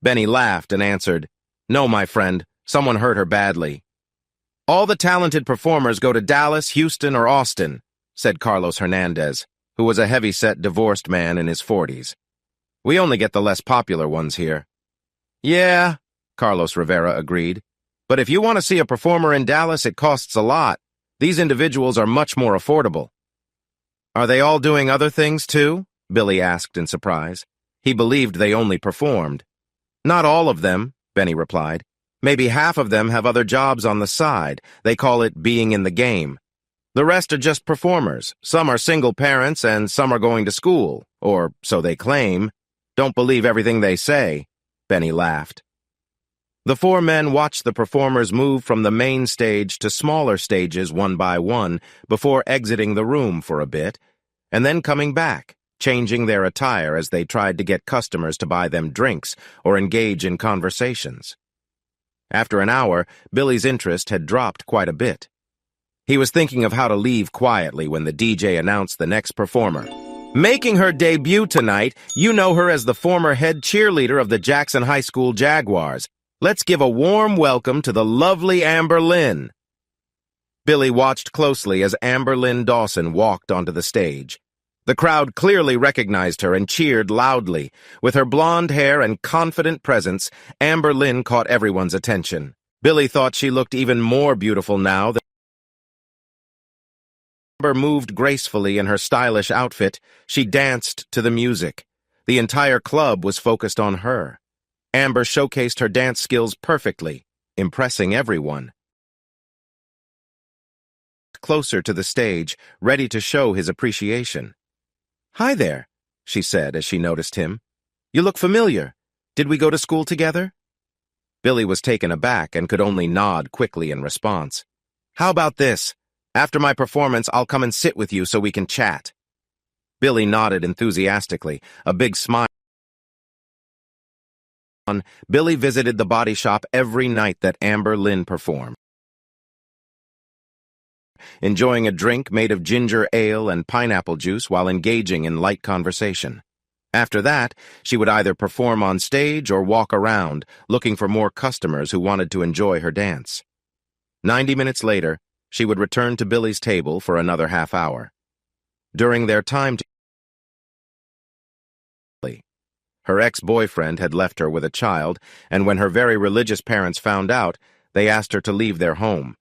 Benny laughed and answered, "No, my friend, someone hurt her badly." "All the talented performers go to Dallas, Houston, or Austin," said Carlos Hernandez, who was a heavy-set divorced man in his 40s. "We only get the less popular ones here." "Yeah," Carlos Rivera agreed. "But if you want to see a performer in Dallas, it costs a lot. These individuals are much more affordable." "Are they all doing other things, too?" Billy asked in surprise. He believed they only performed. "Not all of them," Benny replied. "Maybe half of them have other jobs on the side. They call it being in the game. The rest are just performers. Some are single parents and some are going to school, or so they claim. Don't believe everything they say." Benny laughed. The four men watched the performers move from the main stage to smaller stages one by one before exiting the room for a bit, and then coming back, changing their attire as they tried to get customers to buy them drinks or engage in conversations. After an hour, Billy's interest had dropped quite a bit. He was thinking of how to leave quietly when the DJ announced the next performer. Making her debut tonight, you know her as the former head cheerleader of the Jackson High School Jaguars. Let's give a warm welcome to the lovely Amber Lynn. Billy watched closely as Amber Lynn Dawson walked onto the stage. The crowd clearly recognized her and cheered loudly. With her blonde hair and confident presence, Amber Lynn caught everyone's attention. Billy thought she looked even more beautiful now. Amber moved gracefully in her stylish outfit. She danced to the music. The entire club was focused on her. Amber showcased her dance skills perfectly, impressing everyone. Closer to the stage, ready to show his appreciation. "Hi there," she said as she noticed him. "You look familiar. Did we go to school together?" Billy was taken aback and could only nod quickly in response. "How about this? After my performance, I'll come and sit with you so we can chat." Billy nodded enthusiastically, a big smile. Billy visited the body shop every night that Amber Lynn performed, enjoying a drink made of ginger ale and pineapple juice while engaging in light conversation. After that, she would either perform on stage or walk around, looking for more customers who wanted to enjoy her dance. 90 minutes later, she would return to Billy's table for another half hour. During their time together, her ex-boyfriend had left her with a child, and when her very religious parents found out, they asked her to leave their home.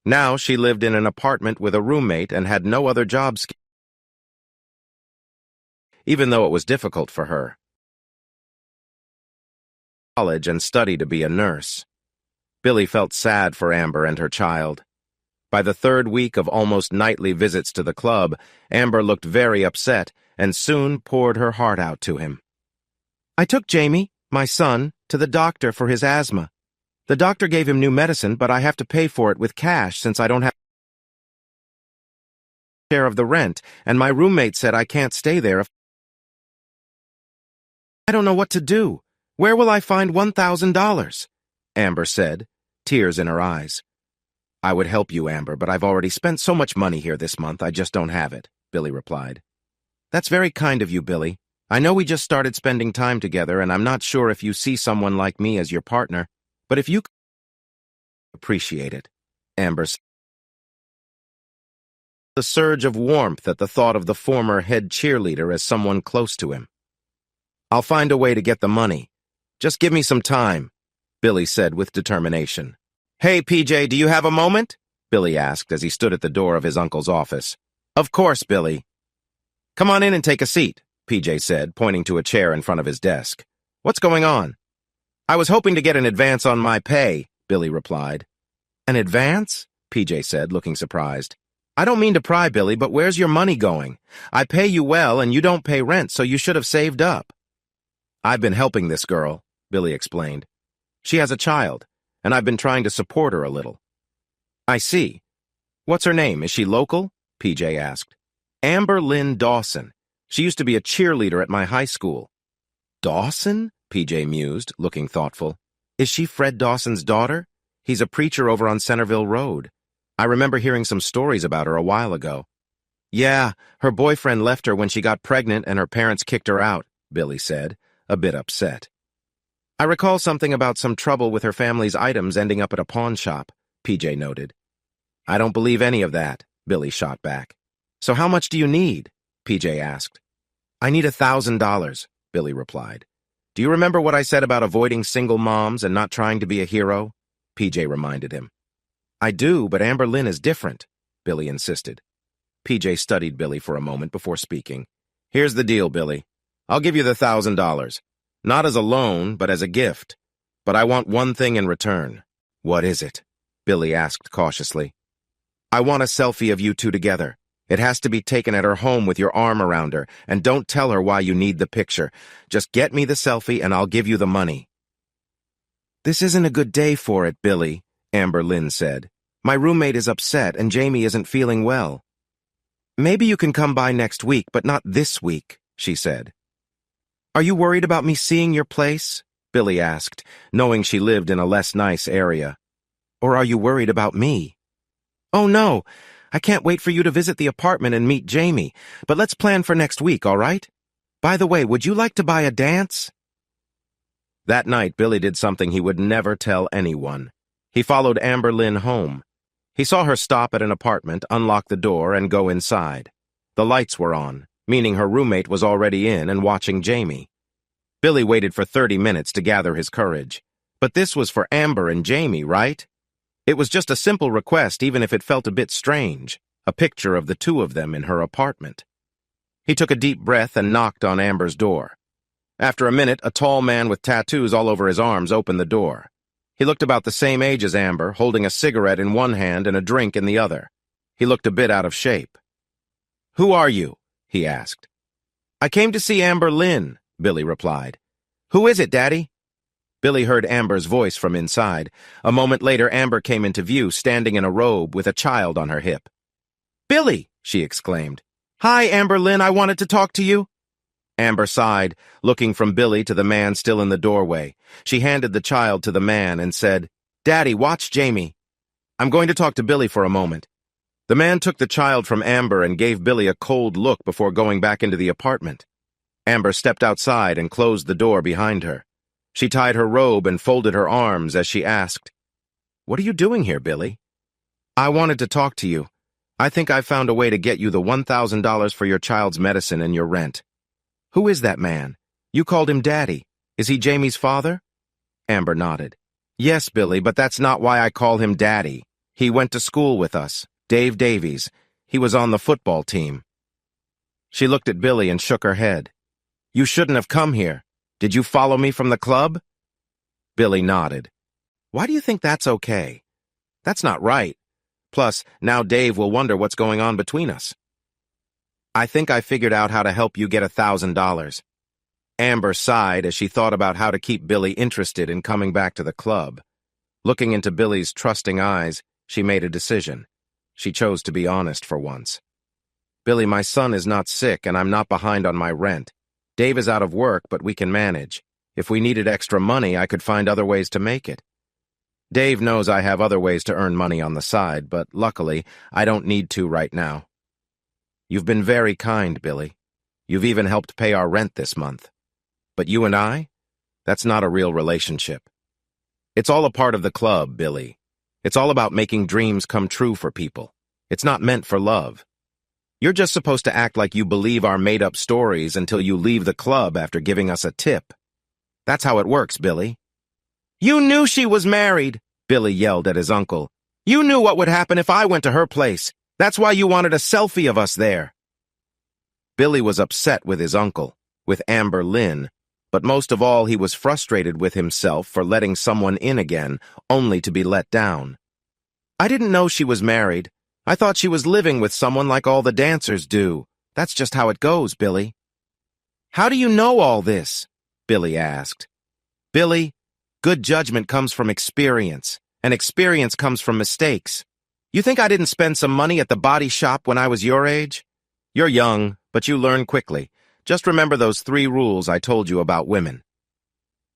Now she lived in an apartment with a roommate and had no other job skills, even though it was difficult for her. College and study to be a nurse. Billy felt sad for Amber and her child. By the third week of almost nightly visits to the club, Amber looked very upset and soon poured her heart out to him. "I took Jamie, my son, to the doctor for his asthma. The doctor gave him new medicine, but I have to pay for it with cash since I don't have share of the rent, and my roommate said I can't stay there if I don't know what to do. Where will I find $1,000? Amber said, tears in her eyes. "I would help you, Amber, but I've already spent so much money here this month, I just don't have it," Billy replied. "That's very kind of you, Billy. I know we just started spending time together, and I'm not sure if you see someone like me as your partner, but if you appreciate it," Amber said. The surge of warmth at the thought of the former head cheerleader as someone close to him. "I'll find a way to get the money. Just give me some time," Billy said with determination. "Hey, PJ, do you have a moment?" Billy asked as he stood at the door of his uncle's office. "Of course, Billy." "Come on in and take a seat," PJ said, pointing to a chair in front of his desk. "What's going on?" "I was hoping to get an advance on my pay," Billy replied. "An advance?" PJ said, looking surprised. "I don't mean to pry, Billy, but where's your money going? I pay you well, and you don't pay rent, so you should have saved up." "I've been helping this girl," Billy explained. "She has a child, and I've been trying to support her a little." "I see. What's her name? Is she local?" PJ asked. "Amber Lynn Dawson. She used to be a cheerleader at my high school." "Dawson?" PJ mused, looking thoughtful. "Is she Fred Dawson's daughter? He's a preacher over on Centerville Road. I remember hearing some stories about her a while ago." "Yeah, her boyfriend left her when she got pregnant and her parents kicked her out," Billy said, a bit upset. "I recall something about some trouble with her family's items ending up at a pawn shop," PJ noted. "I don't believe any of that," Billy shot back. "So how much do you need?" PJ asked. "I need $1,000, Billy replied. "Do you remember what I said about avoiding single moms and not trying to be a hero?" PJ reminded him. "I do, but Amber Lynn is different," Billy insisted. PJ studied Billy for a moment before speaking. "Here's the deal, Billy. I'll give you the $1,000. Not as a loan, but as a gift. But I want one thing in return." "What is it?" Billy asked cautiously. "I want a selfie of you two together. It has to be taken at her home with your arm around her, and don't tell her why you need the picture. Just get me the selfie and I'll give you the money." "This isn't a good day for it, Billy," Amber Lynn said. "My roommate is upset and Jamie isn't feeling well." "Maybe you can come by next week, but not this week," she said. "Are you worried about me seeing your place?" Billy asked, knowing she lived in a less nice area. "Or are you worried about me?" "Oh, no. I can't wait for you to visit the apartment and meet Jamie, but let's plan for next week, all right? By the way, would you like to buy a dance?" That night, Billy did something he would never tell anyone. He followed Amber Lynn home. He saw her stop at an apartment, unlock the door, and go inside. The lights were on, meaning her roommate was already in and watching Jamie. Billy waited for 30 minutes to gather his courage. But this was for Amber and Jamie, right? It was just a simple request, even if it felt a bit strange, a picture of the two of them in her apartment. He took a deep breath and knocked on Amber's door. After a minute, a tall man with tattoos all over his arms opened the door. He looked about the same age as Amber, holding a cigarette in one hand and a drink in the other. He looked a bit out of shape. "Who are you?" he asked. "I came to see Amber Lynn," Billy replied. "Who is it, Daddy?" Billy heard Amber's voice from inside. A moment later, Amber came into view, standing in a robe with a child on her hip. "Billy!" she exclaimed. "Hi, Amber Lynn, I wanted to talk to you." Amber sighed, looking from Billy to the man still in the doorway. She handed the child to the man and said, "Daddy, watch Jamie. I'm going to talk to Billy for a moment." The man took the child from Amber and gave Billy a cold look before going back into the apartment. Amber stepped outside and closed the door behind her. She tied her robe and folded her arms as she asked, "What are you doing here, Billy?" "I wanted to talk to you. I think I've found a way to get you the $1,000 for your child's medicine and your rent." "Who is that man? You called him Daddy. Is he Jamie's father?" Amber nodded. "Yes, Billy, but that's not why I call him Daddy. He went to school with us, Dave Davies. He was on the football team." She looked at Billy and shook her head. "You shouldn't have come here. Did you follow me from the club?" Billy nodded. "Why do you think that's okay? That's not right. Plus, now Dave will wonder what's going on between us." "I think I figured out how to help you get $1,000. Amber sighed as she thought about how to keep Billy interested in coming back to the club. Looking into Billy's trusting eyes, she made a decision. She chose to be honest for once. "Billy, my son is not sick and I'm not behind on my rent. Dave is out of work, but we can manage. If we needed extra money, I could find other ways to make it. Dave knows I have other ways to earn money on the side, but luckily, I don't need to right now. You've been very kind, Billy. You've even helped pay our rent this month. But you and I? That's not a real relationship. It's all a part of the club, Billy. It's all about making dreams come true for people. It's not meant for love. You're just supposed to act like you believe our made-up stories until you leave the club after giving us a tip. That's how it works, Billy." "You knew she was married," Billy yelled at his uncle. "You knew what would happen if I went to her place. That's why you wanted a selfie of us there." Billy was upset with his uncle, with Amber Lynn, but most of all he was frustrated with himself for letting someone in again, only to be let down. "I didn't know she was married. I thought she was living with someone like all the dancers do. That's just how it goes, Billy." "How do you know all this?" Billy asked. "Billy, good judgment comes from experience, and experience comes from mistakes. You think I didn't spend some money at the body shop when I was your age? You're young, but you learn quickly. Just remember those 3 rules I told you about women."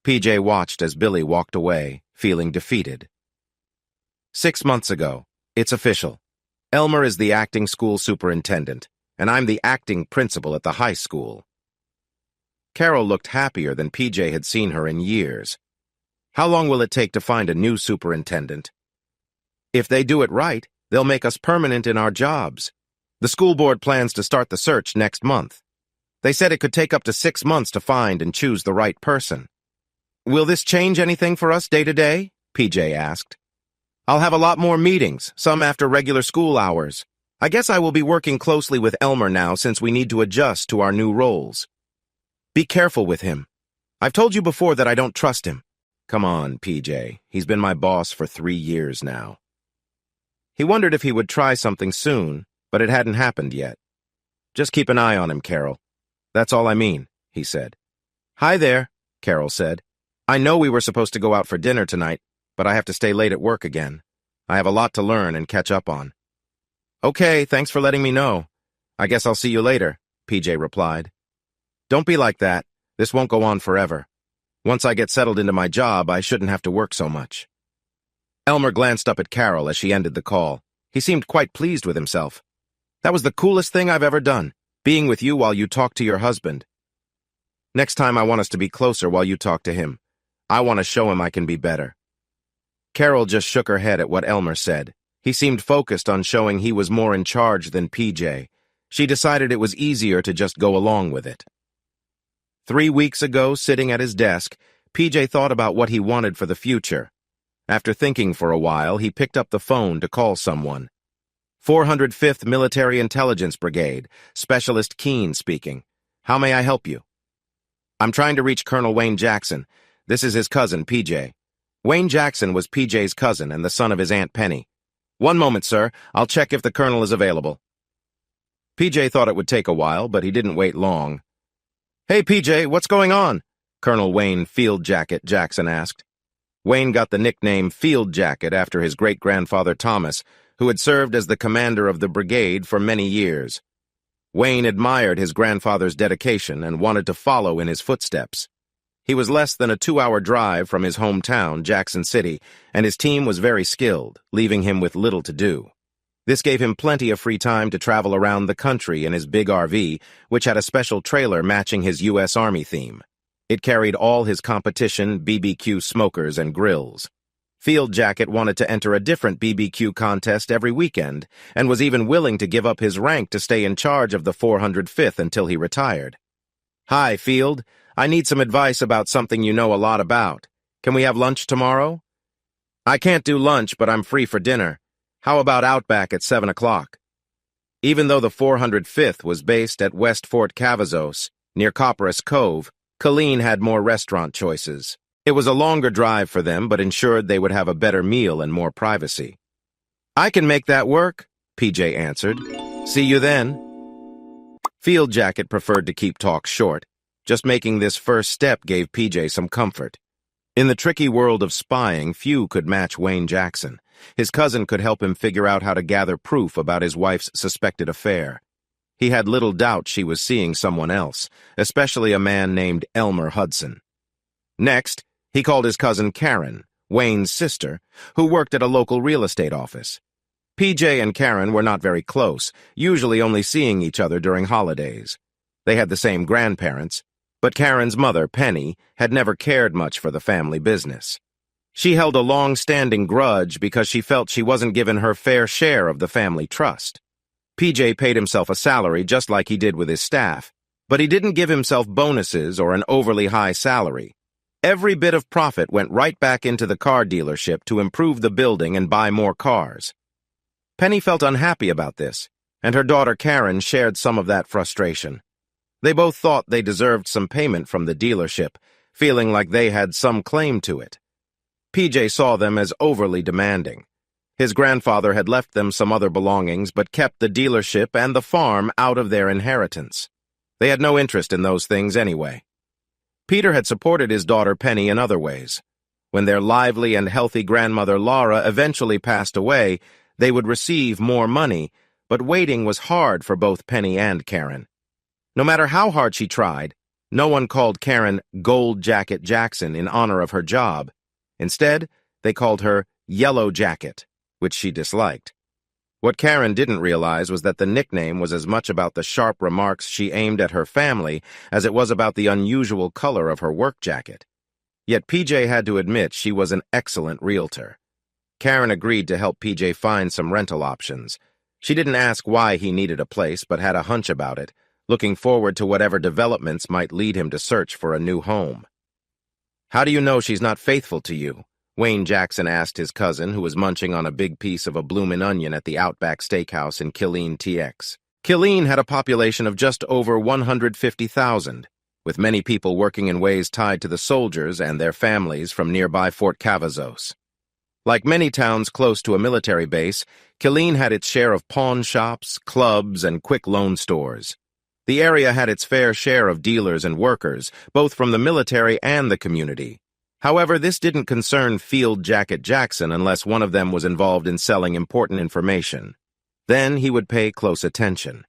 PJ watched as Billy walked away, feeling defeated. 6 months ago, it's official. Elmer is the acting school superintendent, and I'm the acting principal at the high school. Carol looked happier than PJ had seen her in years. "How long will it take to find a new superintendent?" "If they do it right, they'll make us permanent in our jobs. The school board plans to start the search next month. They said it could take up to 6 months to find and choose the right person." "Will this change anything for us day to day?" PJ asked. "I'll have a lot more meetings, some after regular school hours. I guess I will be working closely with Elmer now since we need to adjust to our new roles. Be careful with him. I've told you before that I don't trust him." "Come on, PJ. He's been my boss for 3 years now." He wondered if he would try something soon, but it hadn't happened yet. "Just keep an eye on him, Carol. That's all I mean," he said. "Hi there," Carol said. I know we were supposed to go out for dinner tonight, but I have to stay late at work again. I have a lot to learn and catch up on. Okay, thanks for letting me know. I guess I'll see you later, PJ replied. Don't be like that. This won't go on forever. Once I get settled into my job, I shouldn't have to work so much. Elmer glanced up at Carol as she ended the call. He seemed quite pleased with himself. That was the coolest thing I've ever done, being with you while you talk to your husband. Next time I want us to be closer while you talk to him. I want to show him I can be better. Carol just shook her head at what Elmer said. He seemed focused on showing he was more in charge than PJ. She decided it was easier to just go along with it. 3 weeks ago, sitting at his desk, PJ thought about what he wanted for the future. After thinking for a while, he picked up the phone to call someone. 405th Military Intelligence Brigade, Specialist Keene speaking. How may I help you? I'm trying to reach Colonel Wayne Jackson. This is his cousin, PJ. Wayne Jackson was PJ's cousin and the son of his Aunt Penny. One moment, sir. I'll check if the colonel is available. PJ thought it would take a while, but he didn't wait long. Hey, PJ, what's going on? Colonel Wayne Field Jacket Jackson asked. Wayne got the nickname Field Jacket after his great-grandfather Thomas, who had served as the commander of the brigade for many years. Wayne admired his grandfather's dedication and wanted to follow in his footsteps. He was less than a 2-hour drive from his hometown, Jackson City, and his team was very skilled, leaving him with little to do. This gave him plenty of free time to travel around the country in his big RV, which had a special trailer matching his U.S. Army theme. It carried all his competition, BBQ smokers, and grills. Field Jacket wanted to enter a different BBQ contest every weekend, and was even willing to give up his rank to stay in charge of the 405th until he retired. Hi, Field. I need some advice about something you know a lot about. Can we have lunch tomorrow? I can't do lunch, but I'm free for dinner. How about Outback at 7 o'clock? Even though the 405th was based at West Fort Cavazos, near Copperas Cove, Killeen had more restaurant choices. It was a longer drive for them, but ensured they would have a better meal and more privacy. I can make that work, PJ answered. See you then. Field Jacket preferred to keep talk short. Just making this first step gave PJ some comfort. In the tricky world of spying, few could match Wayne Jackson. His cousin could help him figure out how to gather proof about his wife's suspected affair. He had little doubt she was seeing someone else, especially a man named Elmer Hudson. Next, he called his cousin Karen, Wayne's sister, who worked at a local real estate office. PJ and Karen were not very close, usually only seeing each other during holidays. They had the same grandparents, but Karen's mother, Penny, had never cared much for the family business. She held a long-standing grudge because she felt she wasn't given her fair share of the family trust. PJ paid himself a salary just like he did with his staff, but he didn't give himself bonuses or an overly high salary. Every bit of profit went right back into the car dealership to improve the building and buy more cars. Penny felt unhappy about this, and her daughter Karen shared some of that frustration. They both thought they deserved some payment from the dealership, feeling like they had some claim to it. PJ saw them as overly demanding. His grandfather had left them some other belongings but kept the dealership and the farm out of their inheritance. They had no interest in those things anyway. Peter had supported his daughter Penny in other ways. When their lively and healthy grandmother Laura eventually passed away, they would receive more money, but waiting was hard for both Penny and Karen. No matter how hard she tried, no one called Karen Gold Jacket Jackson in honor of her job. Instead, they called her Yellow Jacket, which she disliked. What Karen didn't realize was that the nickname was as much about the sharp remarks she aimed at her family as it was about the unusual color of her work jacket. Yet PJ had to admit she was an excellent realtor. Karen agreed to help PJ find some rental options. She didn't ask why he needed a place, but had a hunch about it, looking forward to whatever developments might lead him to search for a new home. How do you know she's not faithful to you? Wayne Jackson asked his cousin, who was munching on a big piece of a bloomin' onion at the Outback Steakhouse in Killeen, TX. Killeen had a population of just over 150,000, with many people working in ways tied to the soldiers and their families from nearby Fort Cavazos. Like many towns close to a military base, Killeen had its share of pawn shops, clubs, and quick loan stores. The area had its fair share of dealers and workers, both from the military and the community. However, this didn't concern Field Jacket Jackson unless one of them was involved in selling important information. Then he would pay close attention.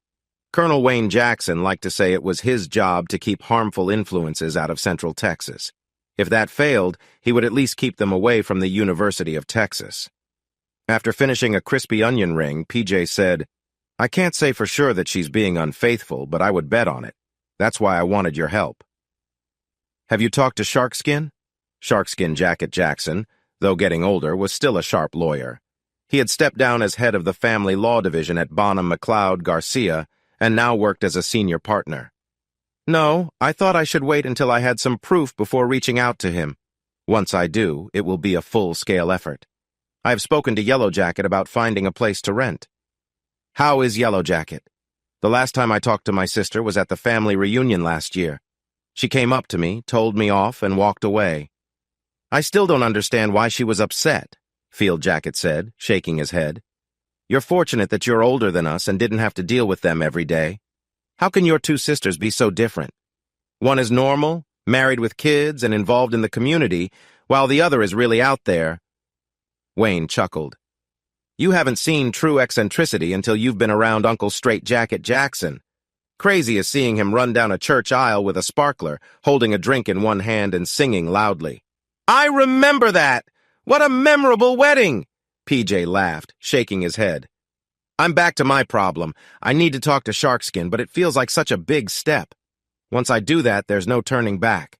Colonel Wayne Jackson liked to say it was his job to keep harmful influences out of Central Texas. If that failed, he would at least keep them away from the University of Texas. After finishing a crispy onion ring, PJ said, "I can't say for sure that she's being unfaithful, but I would bet on it. That's why I wanted your help." "Have you talked to Sharkskin?" Sharkskin Jacket Jackson, though getting older, was still a sharp lawyer. He had stepped down as head of the family law division at Bonham McLeod Garcia and now worked as a senior partner. "No, I thought I should wait until I had some proof before reaching out to him. Once I do, it will be a full-scale effort. I have spoken to Yellow Jacket about finding a place to rent." "How is Yellow Jacket?" "The last time I talked to my sister was at the family reunion last year. She came up to me, told me off, and walked away." "I still don't understand why she was upset," Field Jacket said, shaking his head. "You're fortunate that you're older than us and didn't have to deal with them every day. How can your two sisters be so different? One is normal, married with kids, and involved in the community, while the other is really out there." Wayne chuckled. "You haven't seen true eccentricity until you've been around Uncle Straight Jacket Jackson. Crazy is seeing him run down a church aisle with a sparkler, holding a drink in one hand and singing loudly." "I remember that! What a memorable wedding!" PJ laughed, shaking his head. "I'm back to my problem. I need to talk to Sharkskin, but it feels like such a big step. Once I do that, there's no turning back.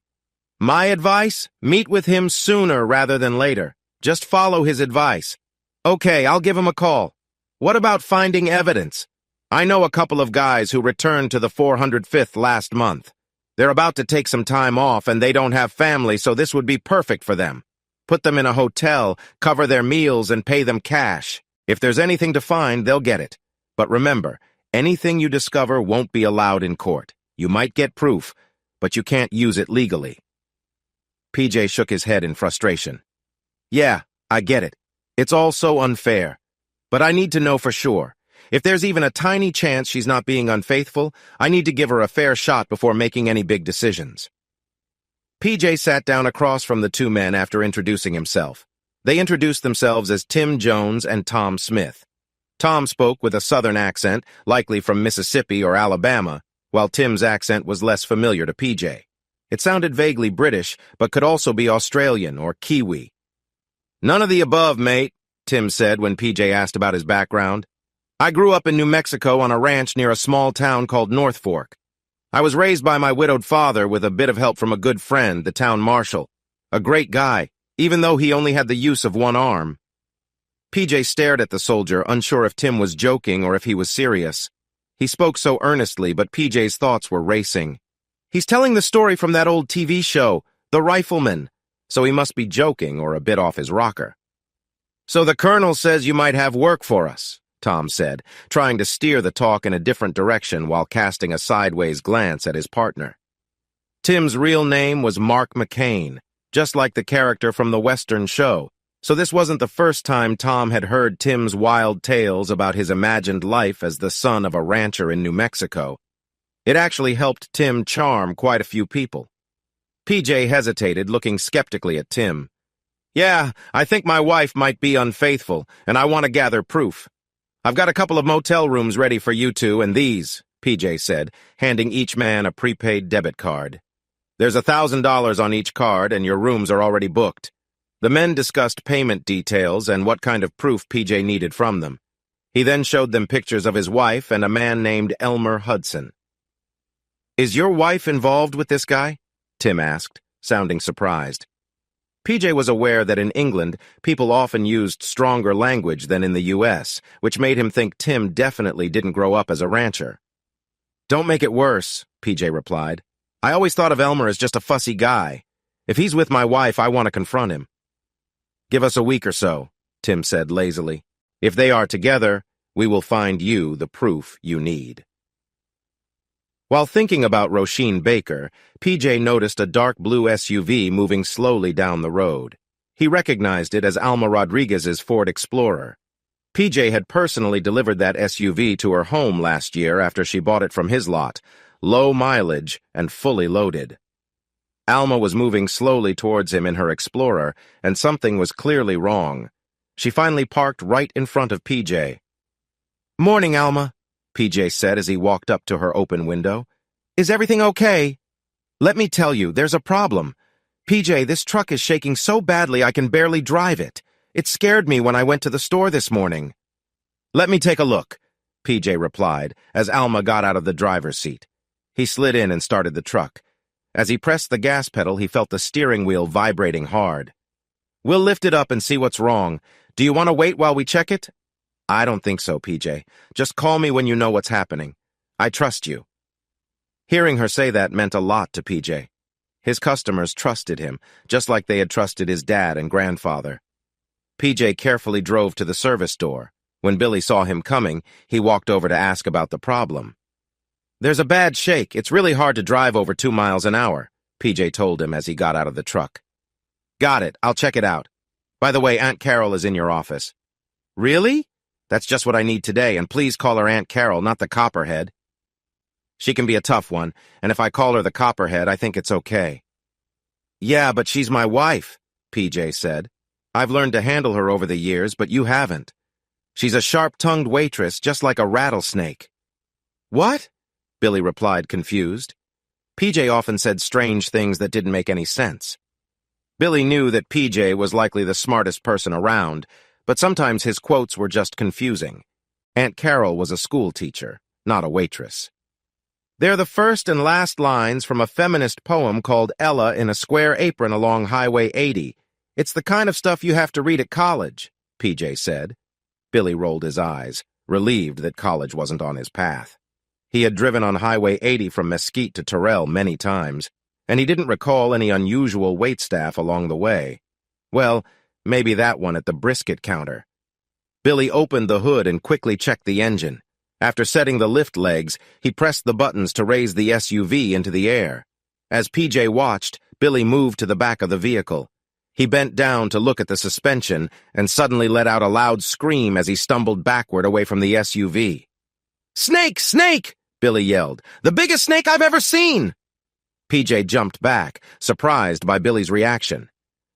My advice? Meet with him sooner rather than later. Just follow his advice. Okay, I'll give him a call. What about finding evidence? I know a couple of guys who returned to the 405th last month. They're about to take some time off and they don't have family, so this would be perfect for them. Put them in a hotel, cover their meals, and pay them cash. If there's anything to find, they'll get it. But remember, anything you discover won't be allowed in court. You might get proof, but you can't use it legally." PJ shook his head in frustration. "Yeah, I get it. It's all so unfair. But I need to know for sure. If there's even a tiny chance she's not being unfaithful, I need to give her a fair shot before making any big decisions." PJ sat down across from the two men after introducing himself. They introduced themselves as Tim Jones and Tom Smith. Tom spoke with a southern accent, likely from Mississippi or Alabama, while Tim's accent was less familiar to PJ. It sounded vaguely British, but could also be Australian or Kiwi. "None of the above, mate," Tim said when PJ asked about his background. "I grew up in New Mexico on a ranch near a small town called North Fork. I was raised by my widowed father with a bit of help from a good friend, the town marshal. A great guy, even though he only had the use of one arm." PJ stared at the soldier, unsure if Tim was joking or if he was serious. He spoke so earnestly, but PJ's thoughts were racing. He's telling the story from that old TV show, The Rifleman, so he must be joking or a bit off his rocker. "So the colonel says you might have work for us," Tom said, trying to steer the talk in a different direction while casting a sideways glance at his partner. Tim's real name was Mark McCain, just like the character from the Western show, so this wasn't the first time Tom had heard Tim's wild tales about his imagined life as the son of a rancher in New Mexico. It actually helped Tim charm quite a few people. PJ hesitated, looking skeptically at Tim. "Yeah, I think my wife might be unfaithful, and I want to gather proof. I've got a couple of motel rooms ready for you two and these," PJ said, handing each man a prepaid debit card. "There's $1,000 on each card, and your rooms are already booked." The men discussed payment details and what kind of proof PJ needed from them. He then showed them pictures of his wife and a man named Elmer Hudson. "Is your wife involved with this guy?" Tim asked, sounding surprised. PJ was aware that in England, people often used stronger language than in the U.S., which made him think Tim definitely didn't grow up as a rancher. "Don't make it worse," PJ replied. "I always thought of Elmer as just a fussy guy. If he's with my wife, I want to confront him." "Give us a week or so," Tim said lazily. "If they are together, we will find you the proof you need." While thinking about Roisin Baker, PJ noticed a dark blue SUV moving slowly down the road. He recognized it as Alma Rodriguez's Ford Explorer. PJ had personally delivered that SUV to her home last year after she bought it from his lot, low mileage and fully loaded. Alma was moving slowly towards him in her Explorer, and something was clearly wrong. She finally parked right in front of PJ. "Morning, Alma," PJ said as he walked up to her open window. "Is everything okay?" "Let me tell you, there's a problem. PJ, this truck is shaking so badly I can barely drive it. It scared me when I went to the store this morning." "Let me take a look," PJ replied as Alma got out of the driver's seat. He slid in and started the truck. As he pressed the gas pedal, he felt the steering wheel vibrating hard. "We'll lift it up and see what's wrong. Do you want to wait while we check it?" "I don't think so, PJ. Just call me when you know what's happening. I trust you." Hearing her say that meant a lot to PJ. His customers trusted him, just like they had trusted his dad and grandfather. PJ carefully drove to the service door. When Billy saw him coming, he walked over to ask about the problem. "There's a bad shake. It's really hard to drive over 2 miles an hour," PJ told him as he got out of the truck. "Got it. I'll check it out. By the way, Aunt Carol is in your office." "Really? That's just what I need today, and please call her Aunt Carol, not the Copperhead." "She can be a tough one, and if I call her the Copperhead, I think it's okay." "Yeah, but she's my wife," PJ said. "I've learned to handle her over the years, but you haven't. She's a sharp-tongued waitress, just like a rattlesnake." "What?" Billy replied, confused. PJ often said strange things that didn't make any sense. Billy knew that PJ was likely the smartest person around, but sometimes his quotes were just confusing. Aunt Carol was a school teacher, not a waitress. "They're the first and last lines from a feminist poem called Ella in a Square Apron Along Highway 80. It's the kind of stuff you have to read at college," PJ said. Billy rolled his eyes, relieved that college wasn't on his path. He had driven on Highway 80 from Mesquite to Terrell many times, and he didn't recall any unusual waitstaff along the way. Well, maybe that one at the brisket counter. Billy opened the hood and quickly checked the engine. After setting the lift legs, he pressed the buttons to raise the SUV into the air. As PJ watched, Billy moved to the back of the vehicle. He bent down to look at the suspension and suddenly let out a loud scream as he stumbled backward away from the SUV. "Snake! Snake!" Billy yelled. "The biggest snake I've ever seen!" PJ jumped back, surprised by Billy's reaction.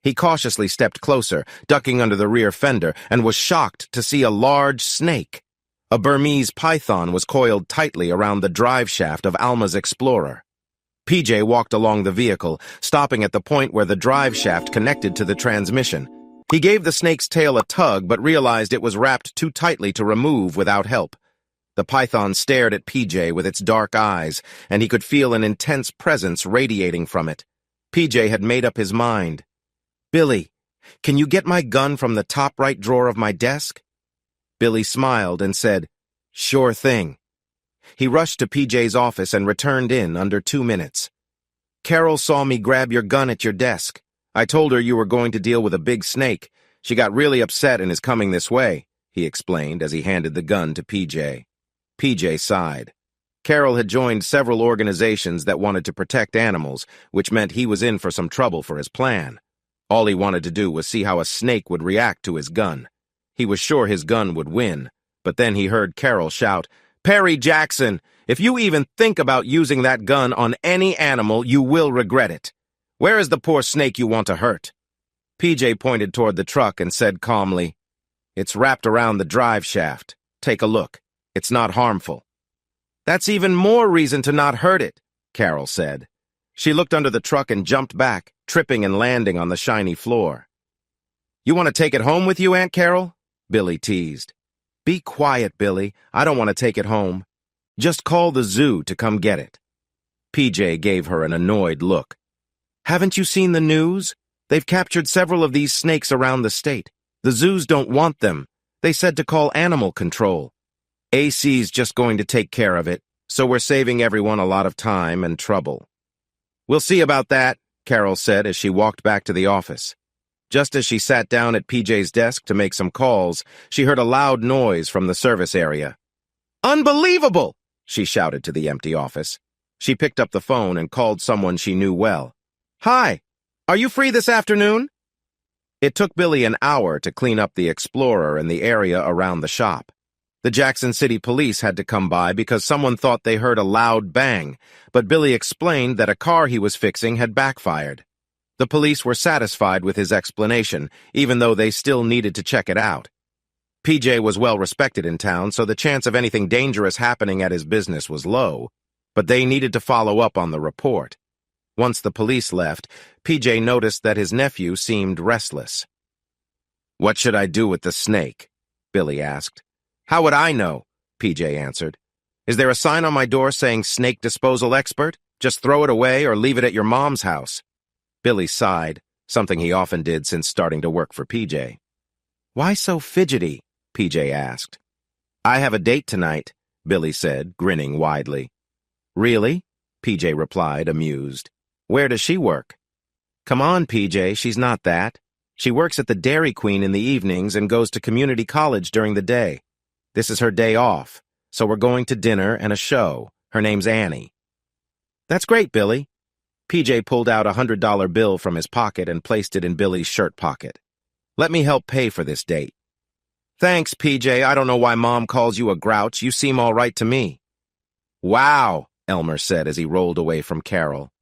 He cautiously stepped closer, ducking under the rear fender, and was shocked to see a large snake. A Burmese python was coiled tightly around the drive shaft of Alma's Explorer. PJ walked along the vehicle, stopping at the point where the drive shaft connected to the transmission. He gave the snake's tail a tug, but realized it was wrapped too tightly to remove without help. The python stared at PJ with its dark eyes, and he could feel an intense presence radiating from it. PJ had made up his mind. "Billy, can you get my gun from the top right drawer of my desk?" Billy smiled and said, "Sure thing." He rushed to PJ's office and returned in under 2 minutes. "Carol saw me grab your gun at your desk. I told her you were going to deal with a big snake. She got really upset and is coming this way," he explained as he handed the gun to PJ. PJ sighed. Carol had joined several organizations that wanted to protect animals, which meant he was in for some trouble for his plan. All he wanted to do was see how a snake would react to his gun. He was sure his gun would win, but then he heard Carol shout, "Perry Jackson, if you even think about using that gun on any animal, you will regret it. Where is the poor snake you want to hurt?" PJ pointed toward the truck and said calmly, "It's wrapped around the drive shaft. Take a look. It's not harmful." "That's even more reason to not hurt it," Carol said. She looked under the truck and jumped back, tripping and landing on the shiny floor. "You want to take it home with you, Aunt Carol?" Billy teased. "Be quiet, Billy. I don't want to take it home. Just call the zoo to come get it." PJ gave her an annoyed look. "Haven't you seen the news? They've captured several of these snakes around the state. The zoos don't want them. They said to call animal control. AC's just going to take care of it, so we're saving everyone a lot of time and trouble." "We'll see about that," Carol said as she walked back to the office. Just as she sat down at PJ's desk to make some calls, she heard a loud noise from the service area. "Unbelievable!" she shouted to the empty office. She picked up the phone and called someone she knew well. "Hi, are you free this afternoon?" It took Billy an hour to clean up the Explorer and the area around the shop. The Jackson City police had to come by because someone thought they heard a loud bang, but Billy explained that a car he was fixing had backfired. The police were satisfied with his explanation, even though they still needed to check it out. PJ was well respected in town, so the chance of anything dangerous happening at his business was low, but they needed to follow up on the report. Once the police left, PJ noticed that his nephew seemed restless. "What should I do with the snake?" Billy asked. "How would I know?" PJ answered. "Is there a sign on my door saying snake disposal expert? Just throw it away or leave it at your mom's house." Billy sighed, something he often did since starting to work for PJ. "Why so fidgety?" PJ asked. "I have a date tonight," Billy said, grinning widely. "Really?" PJ replied, amused. "Where does she work?" "Come on, PJ, she's not that. She works at the Dairy Queen in the evenings and goes to community college during the day. This is her day off, so we're going to dinner and a show. Her name's Annie." "That's great, Billy." PJ pulled out a $100 bill from his pocket and placed it in Billy's shirt pocket. "Let me help pay for this date." "Thanks, PJ. I don't know why Mom calls you a grouch. You seem all right to me." "Wow," Elmer said as he rolled away from Carol.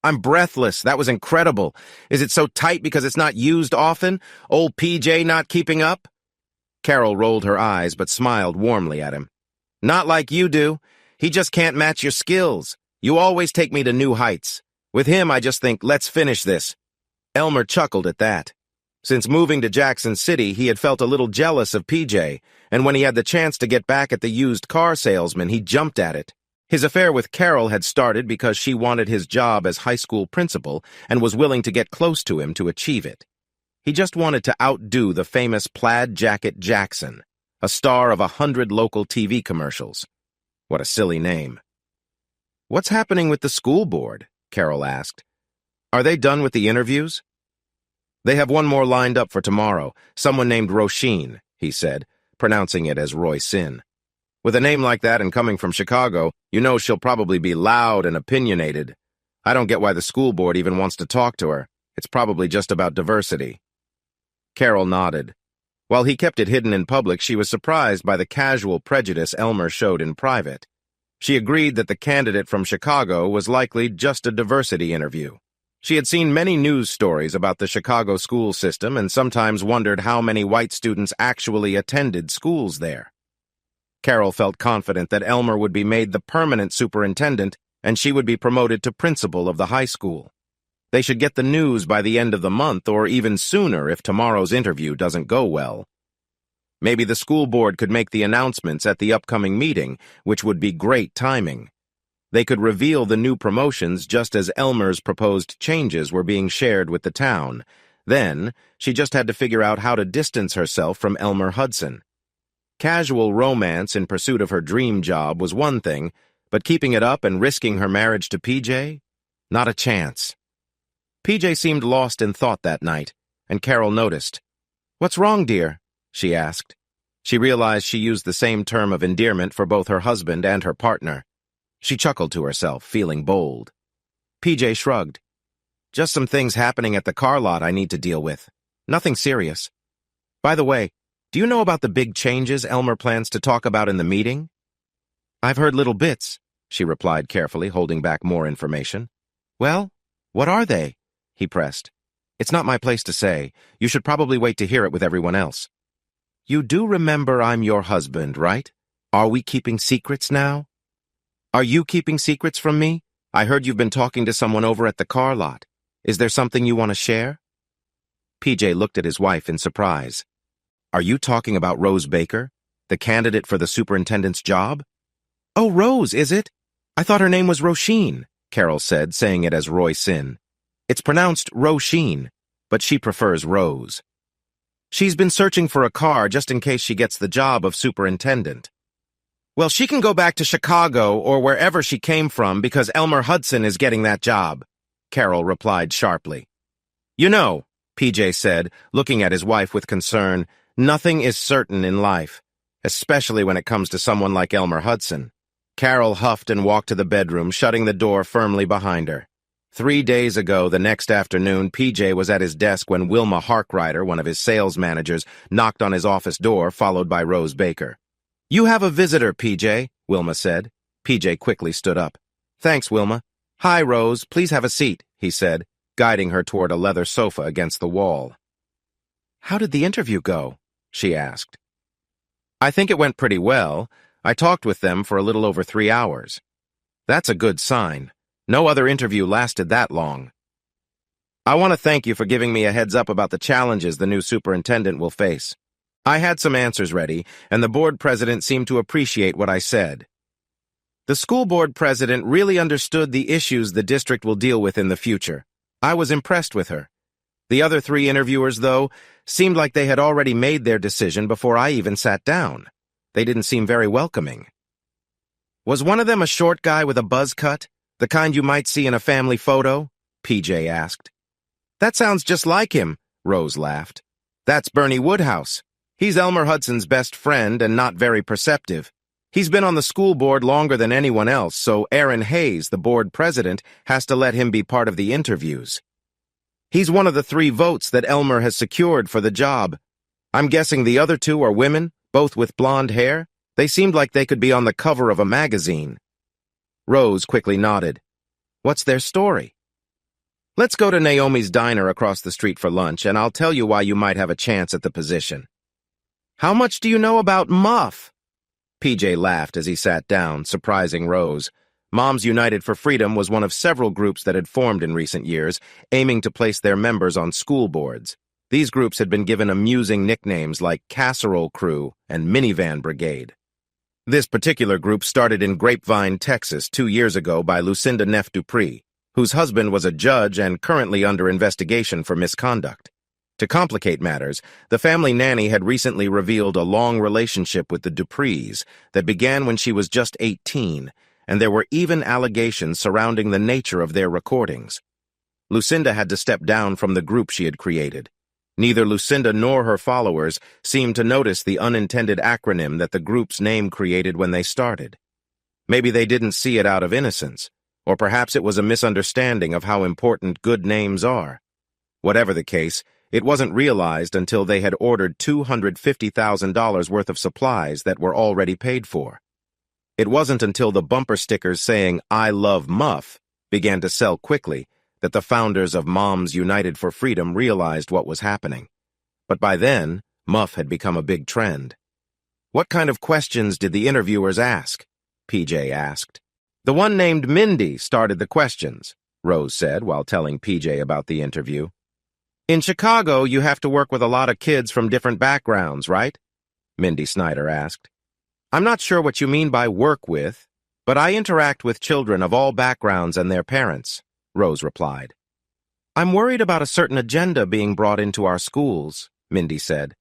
"I'm breathless. That was incredible. Is it so tight because it's not used often? Old PJ not keeping up?" Carol rolled her eyes but smiled warmly at him. "Not like you do. He just can't match your skills. You always take me to new heights. With him, I just think, let's finish this." Elmer chuckled at that. Since moving to Jackson City, he had felt a little jealous of PJ, and when he had the chance to get back at the used car salesman, he jumped at it. His affair with Carol had started because she wanted his job as high school principal and was willing to get close to him to achieve it. He just wanted to outdo the famous Plaid Jacket Jackson, a star of 100 local TV commercials. What a silly name. "What's happening with the school board?" Carol asked. "Are they done with the interviews?" "They have one more lined up for tomorrow, someone named Roisin," he said, pronouncing it as Roisin. "With a name like that and coming from Chicago, you know she'll probably be loud and opinionated. I don't get why the school board even wants to talk to her. It's probably just about diversity." Carol nodded. While he kept it hidden in public, she was surprised by the casual prejudice Elmer showed in private. She agreed that the candidate from Chicago was likely just a diversity interview. She had seen many news stories about the Chicago school system and sometimes wondered how many white students actually attended schools there. Carol felt confident that Elmer would be made the permanent superintendent and she would be promoted to principal of the high school. They should get the news by the end of the month or even sooner if tomorrow's interview doesn't go well. Maybe the school board could make the announcements at the upcoming meeting, which would be great timing. They could reveal the new promotions just as Elmer's proposed changes were being shared with the town. Then, she just had to figure out how to distance herself from Elmer Hudson. Casual romance in pursuit of her dream job was one thing, but keeping it up and risking her marriage to PJ? Not a chance. PJ seemed lost in thought that night, and Carol noticed. "What's wrong, dear?" she asked. She realized she used the same term of endearment for both her husband and her partner. She chuckled to herself, feeling bold. PJ shrugged. "Just some things happening at the car lot I need to deal with. Nothing serious. By the way, do you know about the big changes Elmer plans to talk about in the meeting?" "I've heard little bits," she replied carefully, holding back more information. "Well, what are they?" he pressed. "It's not my place to say. You should probably wait to hear it with everyone else." "You do remember I'm your husband, right? Are we keeping secrets now?" "Are you keeping secrets from me? I heard you've been talking to someone over at the car lot. Is there something you want to share?" PJ looked at his wife in surprise. "Are you talking about Rose Baker, the candidate for the superintendent's job?" "Oh, Rose, is it? I thought her name was Roisin," Carol said, saying it as Roisin. "It's pronounced Roisin, but she prefers Rose. She's been searching for a car just in case she gets the job of superintendent." "Well, she can go back to Chicago or wherever she came from because Elmer Hudson is getting that job," Carol replied sharply. "You know," PJ said, looking at his wife with concern, "nothing is certain in life, especially when it comes to someone like Elmer Hudson." Carol huffed and walked to the bedroom, shutting the door firmly behind her. 3 days ago, the next afternoon, PJ was at his desk when Wilma Harkrider, one of his sales managers, knocked on his office door, followed by Rose Baker. You have a visitor, PJ, Wilma said. PJ quickly stood up. Thanks, Wilma. Hi, Rose. Please have a seat, he said, guiding her toward a leather sofa against the wall. How did the interview go? She asked. I think it went pretty well. I talked with them for a little over 3 hours. That's a good sign. No other interview lasted that long. I want to thank you for giving me a heads up about the challenges the new superintendent will face. I had some answers ready, and the board president seemed to appreciate what I said. The school board president really understood the issues the district will deal with in the future. I was impressed with her. The other 3 interviewers, though, seemed like they had already made their decision before I even sat down. They didn't seem very welcoming. Was one of them a short guy with a buzz cut, the kind you might see in a family photo? PJ asked. That sounds just like him, Rose laughed. That's Bernie Woodhouse. He's Elmer Hudson's best friend and not very perceptive. He's been on the school board longer than anyone else, so Aaron Hayes, the board president, has to let him be part of the interviews. He's one of the 3 votes that Elmer has secured for the job. I'm guessing the other 2 are women, both with blonde hair. They seemed like they could be on the cover of a magazine. Rose quickly nodded. What's their story? Let's go to Naomi's diner across the street for lunch, and I'll tell you why you might have a chance at the position. How much do you know about Muff? PJ laughed as he sat down, surprising Rose. Moms United for Freedom was one of several groups that had formed in recent years, aiming to place their members on school boards. These groups had been given amusing nicknames like Casserole Crew and Minivan Brigade. This particular group started in Grapevine, Texas, 2 years ago by Lucinda Neff Dupree, whose husband was a judge and currently under investigation for misconduct. To complicate matters, the family nanny had recently revealed a long relationship with the Duprees that began when she was just 18, and there were even allegations surrounding the nature of their recordings. Lucinda had to step down from the group she had created. Neither Lucinda nor her followers seemed to notice the unintended acronym that the group's name created when they started. Maybe they didn't see it out of innocence, or perhaps it was a misunderstanding of how important good names are. Whatever the case, it wasn't realized until they had ordered $250,000 worth of supplies that were already paid for. It wasn't until the bumper stickers saying, "I love Muff," began to sell quickly that the founders of Moms United for Freedom realized what was happening. But by then, Muff had become a big trend. What kind of questions did the interviewers ask? PJ asked. The one named Mindy started the questions, Rose said while telling PJ about the interview. In Chicago, you have to work with a lot of kids from different backgrounds, right? Mindy Snyder asked. I'm not sure what you mean by work with, but I interact with children of all backgrounds and their parents, Rose replied. I'm worried about a certain agenda being brought into our schools, Mindy said.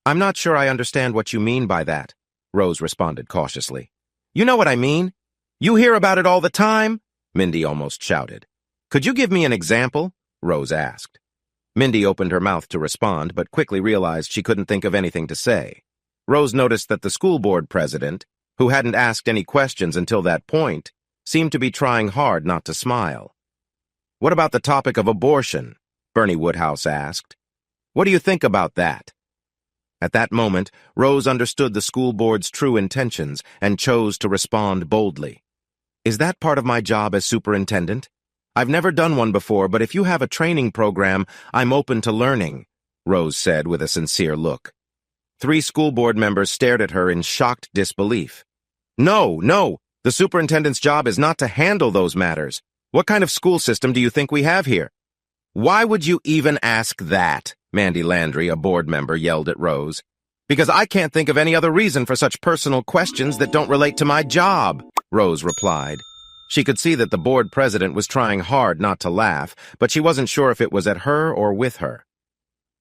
I'm not sure I understand what you mean by that, Rose responded cautiously. You know what I mean? You hear about it all the time, Mindy almost shouted. Could you give me an example? Rose asked. Mindy opened her mouth to respond, but quickly realized she couldn't think of anything to say. Rose noticed that the school board president, who hadn't asked any questions until that point, seemed to be trying hard not to smile. What about the topic of abortion? Bernie Woodhouse asked. What do you think about that? At that moment, Rose understood the school board's true intentions and chose to respond boldly. Is that part of my job as superintendent? I've never done one before, but if you have a training program, I'm open to learning, Rose said with a sincere look. 3 school board members stared at her in shocked disbelief. No, the superintendent's job is not to handle those matters. What kind of school system do you think we have here? Why would you even ask that? Mandy Landry, a board member, yelled at Rose. Because I can't think of any other reason for such personal questions that don't relate to my job, Rose replied. She could see that the board president was trying hard not to laugh, but she wasn't sure if it was at her or with her.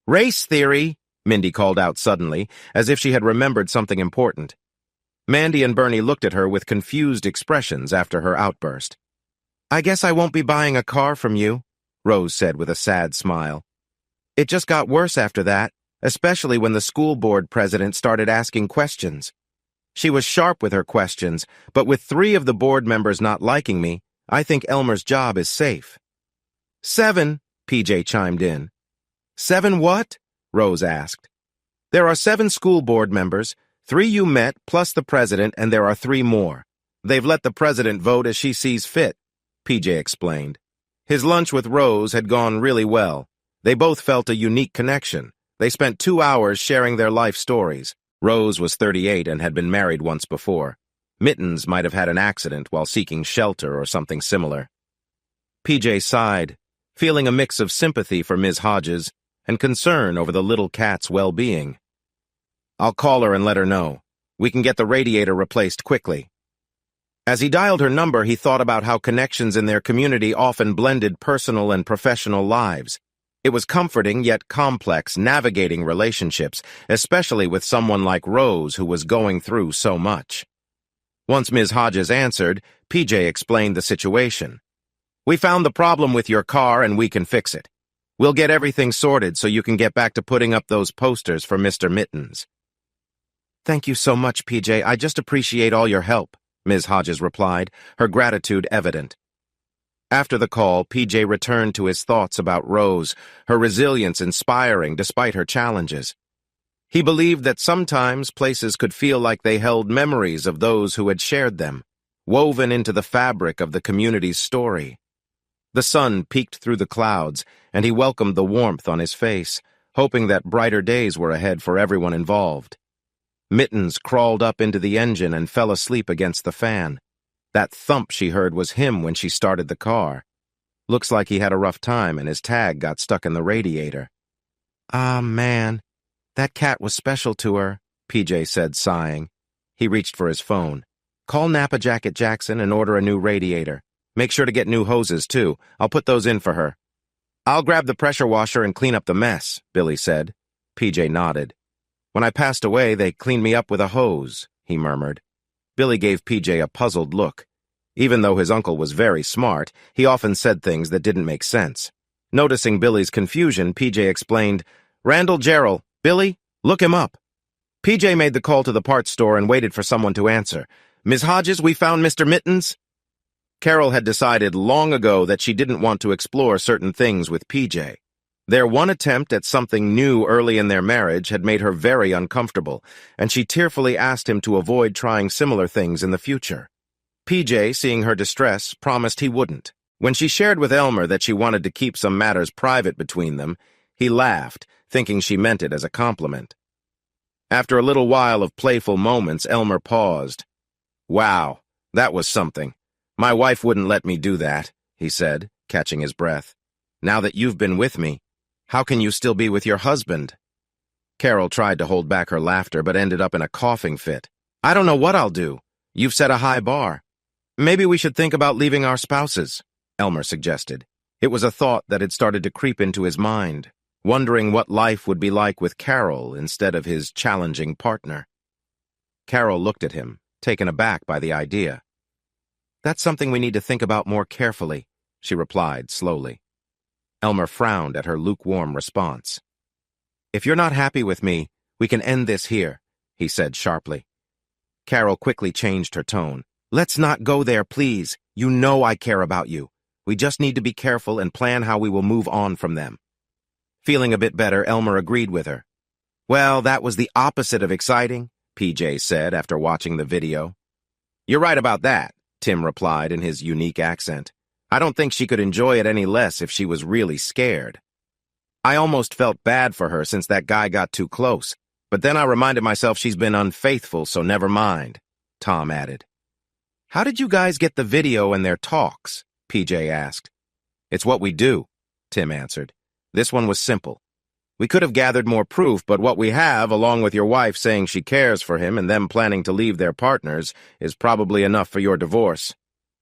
Race theory, Mindy called out suddenly, as if she had remembered something important. Mandy and Bernie looked at her with confused expressions after her outburst. I guess I won't be buying a car from you, Rose said with a sad smile. It just got worse after that, especially when the school board president started asking questions. She was sharp with her questions, but with 3 of the board members not liking me, I think Elmer's job is safe. 7, PJ chimed in. 7 what? Rose asked. There are 7 school board members, 3 you met, plus the president, and there are 3 more. They've let the president vote as she sees fit, PJ explained. His lunch with Rose had gone really well. They both felt a unique connection. They spent 2 hours sharing their life stories. Rose was 38 and had been married once before. Mittens might have had an accident while seeking shelter or something similar. PJ sighed, feeling a mix of sympathy for Ms. Hodges and concern over the little cat's well-being. I'll call her and let her know. We can get the radiator replaced quickly. As he dialed her number, he thought about how connections in their community often blended personal and professional lives. It was comforting yet complex navigating relationships, especially with someone like Rose who was going through so much. Once Ms. Hodges answered, PJ explained the situation. We found the problem with your car and we can fix it. We'll get everything sorted so you can get back to putting up those posters for Mr. Mittens. Thank you so much, PJ. I just appreciate all your help, Ms. Hodges replied, her gratitude evident. After the call, PJ returned to his thoughts about Rose, her resilience inspiring despite her challenges. He believed that sometimes places could feel like they held memories of those who had shared them, woven into the fabric of the community's story. The sun peeked through the clouds, and he welcomed the warmth on his face, hoping that brighter days were ahead for everyone involved. Mittens crawled up into the engine and fell asleep against the fan. That thump she heard was him when she started the car. Looks like he had a rough time and his tag got stuck in the radiator. Ah, man. That cat was special to her, PJ said, sighing. He reached for his phone. Call Napa Jacket Jackson and order a new radiator. Make sure to get new hoses, too. I'll put those in for her. I'll grab the pressure washer and clean up the mess, Billy said. PJ nodded. When I passed away, they cleaned me up with a hose, he murmured. Billy gave PJ a puzzled look. Even though his uncle was very smart, he often said things that didn't make sense. Noticing Billy's confusion, PJ explained, Randall Gerald, Billy, look him up. PJ made the call to the parts store and waited for someone to answer. Ms. Hodges, we found Mr. Mittens? Carol had decided long ago that she didn't want to explore certain things with PJ. Their one attempt at something new early in their marriage had made her very uncomfortable, and she tearfully asked him to avoid trying similar things in the future. PJ, seeing her distress, promised he wouldn't. When she shared with Elmer that she wanted to keep some matters private between them, he laughed, thinking she meant it as a compliment. After a little while of playful moments, Elmer paused. Wow, that was something. My wife wouldn't let me do that, he said, catching his breath. Now that you've been with me, how can you still be with your husband? Carol tried to hold back her laughter but ended up in a coughing fit. I don't know what I'll do. You've set a high bar. Maybe we should think about leaving our spouses, Elmer suggested. It was a thought that had started to creep into his mind, wondering what life would be like with Carol instead of his challenging partner. Carol looked at him, taken aback by the idea. That's something we need to think about more carefully, she replied slowly. Elmer frowned at her lukewarm response. If you're not happy with me, we can end this here, he said sharply. Carol quickly changed her tone. Let's not go there, please. You know I care about you. We just need to be careful and plan how we will move on from them. Feeling a bit better, Elmer agreed with her. Well, that was the opposite of exciting, PJ said after watching the video. You're right about that, Tim replied in his unique accent. I don't think she could enjoy it any less if she was really scared. I almost felt bad for her since that guy got too close, but then I reminded myself she's been unfaithful, so never mind, Tom added. How did you guys get the video and their talks? PJ asked. It's what we do, Tim answered. This one was simple. We could have gathered more proof, but what we have, along with your wife saying she cares for him and them planning to leave their partners, is probably enough for your divorce.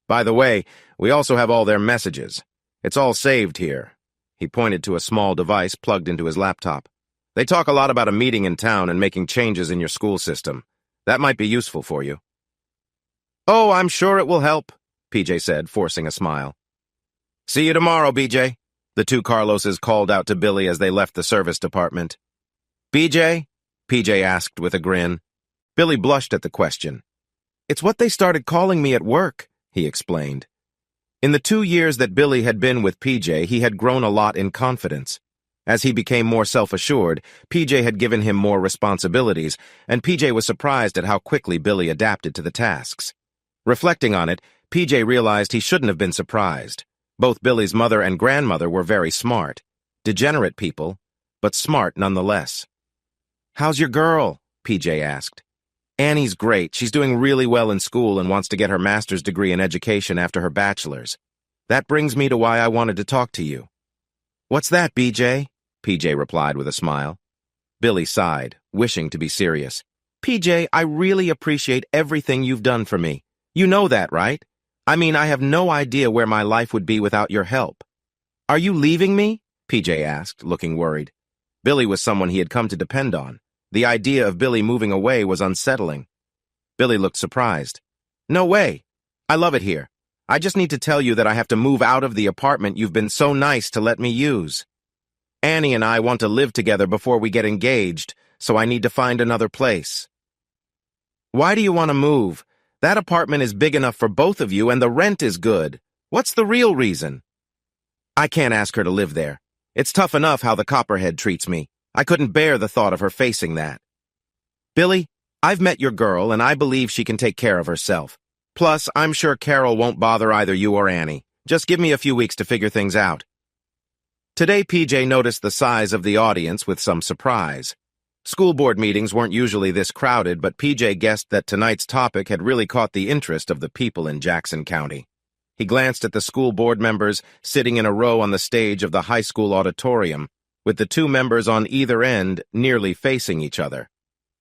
By the way, we also have all their messages. It's all saved here. He pointed to a small device plugged into his laptop. They talk a lot about a meeting in town and making changes in your school system. That might be useful for you. Oh, I'm sure it will help, PJ said, forcing a smile. See you tomorrow, BJ. The two Carloses called out to Billy as they left the service department. BJ? PJ asked with a grin. Billy blushed at the question. It's what they started calling me at work, he explained. In the 2 years that Billy had been with PJ, he had grown a lot in confidence. As he became more self-assured, PJ had given him more responsibilities, and PJ was surprised at how quickly Billy adapted to the tasks. Reflecting on it, PJ realized he shouldn't have been surprised. Both Billy's mother and grandmother were very smart. Degenerate people, but smart nonetheless. "How's your girl?" PJ asked. "Annie's great. She's doing really well in school and wants to get her master's degree in education after her bachelor's. That brings me to why I wanted to talk to you." "What's that, BJ?" PJ replied with a smile. Billy sighed, wishing to be serious. "PJ, I really appreciate everything you've done for me. You know that, right? I mean, I have no idea where my life would be without your help." "Are you leaving me?" PJ asked, looking worried. Billy was someone he had come to depend on. The idea of Billy moving away was unsettling. Billy looked surprised. "No way. I love it here. I just need to tell you that I have to move out of the apartment you've been so nice to let me use. Annie and I want to live together before we get engaged, so I need to find another place." "Why do you want to move? That apartment is big enough for both of you and the rent is good. What's the real reason?" "I can't ask her to live there. It's tough enough how the copperhead treats me. I couldn't bear the thought of her facing that." "Billy, I've met your girl and I believe she can take care of herself. Plus, I'm sure Carol won't bother either you or Annie. Just give me a few weeks to figure things out." Today, PJ noticed the size of the audience with some surprise. School board meetings weren't usually this crowded, but PJ guessed that tonight's topic had really caught the interest of the people in Jackson County. He glanced at the school board members sitting in a row on the stage of the high school auditorium, with the two members on either end nearly facing each other.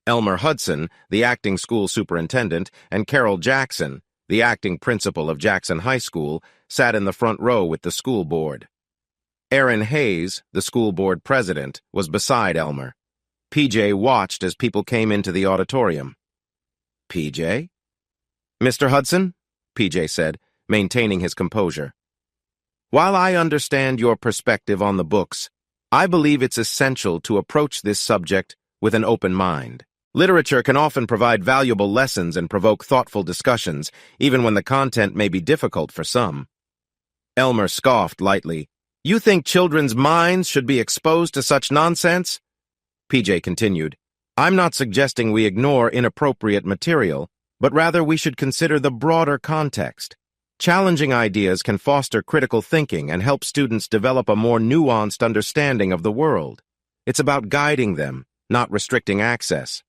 Elmer Hudson, the acting school superintendent, and Carol Jackson, the acting principal of Jackson High School, sat in the front row with the school board. Aaron Hayes, the school board president, was beside Elmer. PJ watched as people came into the auditorium. "PJ?" "Mr. Hudson?" PJ said, maintaining his composure. "While I understand your perspective on the books, I believe it's essential to approach this subject with an open mind. Literature can often provide valuable lessons and provoke thoughtful discussions, even when the content may be difficult for some." Elmer scoffed lightly. "You think children's minds should be exposed to such nonsense?" PJ continued, "I'm not suggesting we ignore inappropriate material, but rather we should consider the broader context. Challenging ideas can foster critical thinking and help students develop a more nuanced understanding of the world. It's about guiding them, not restricting access."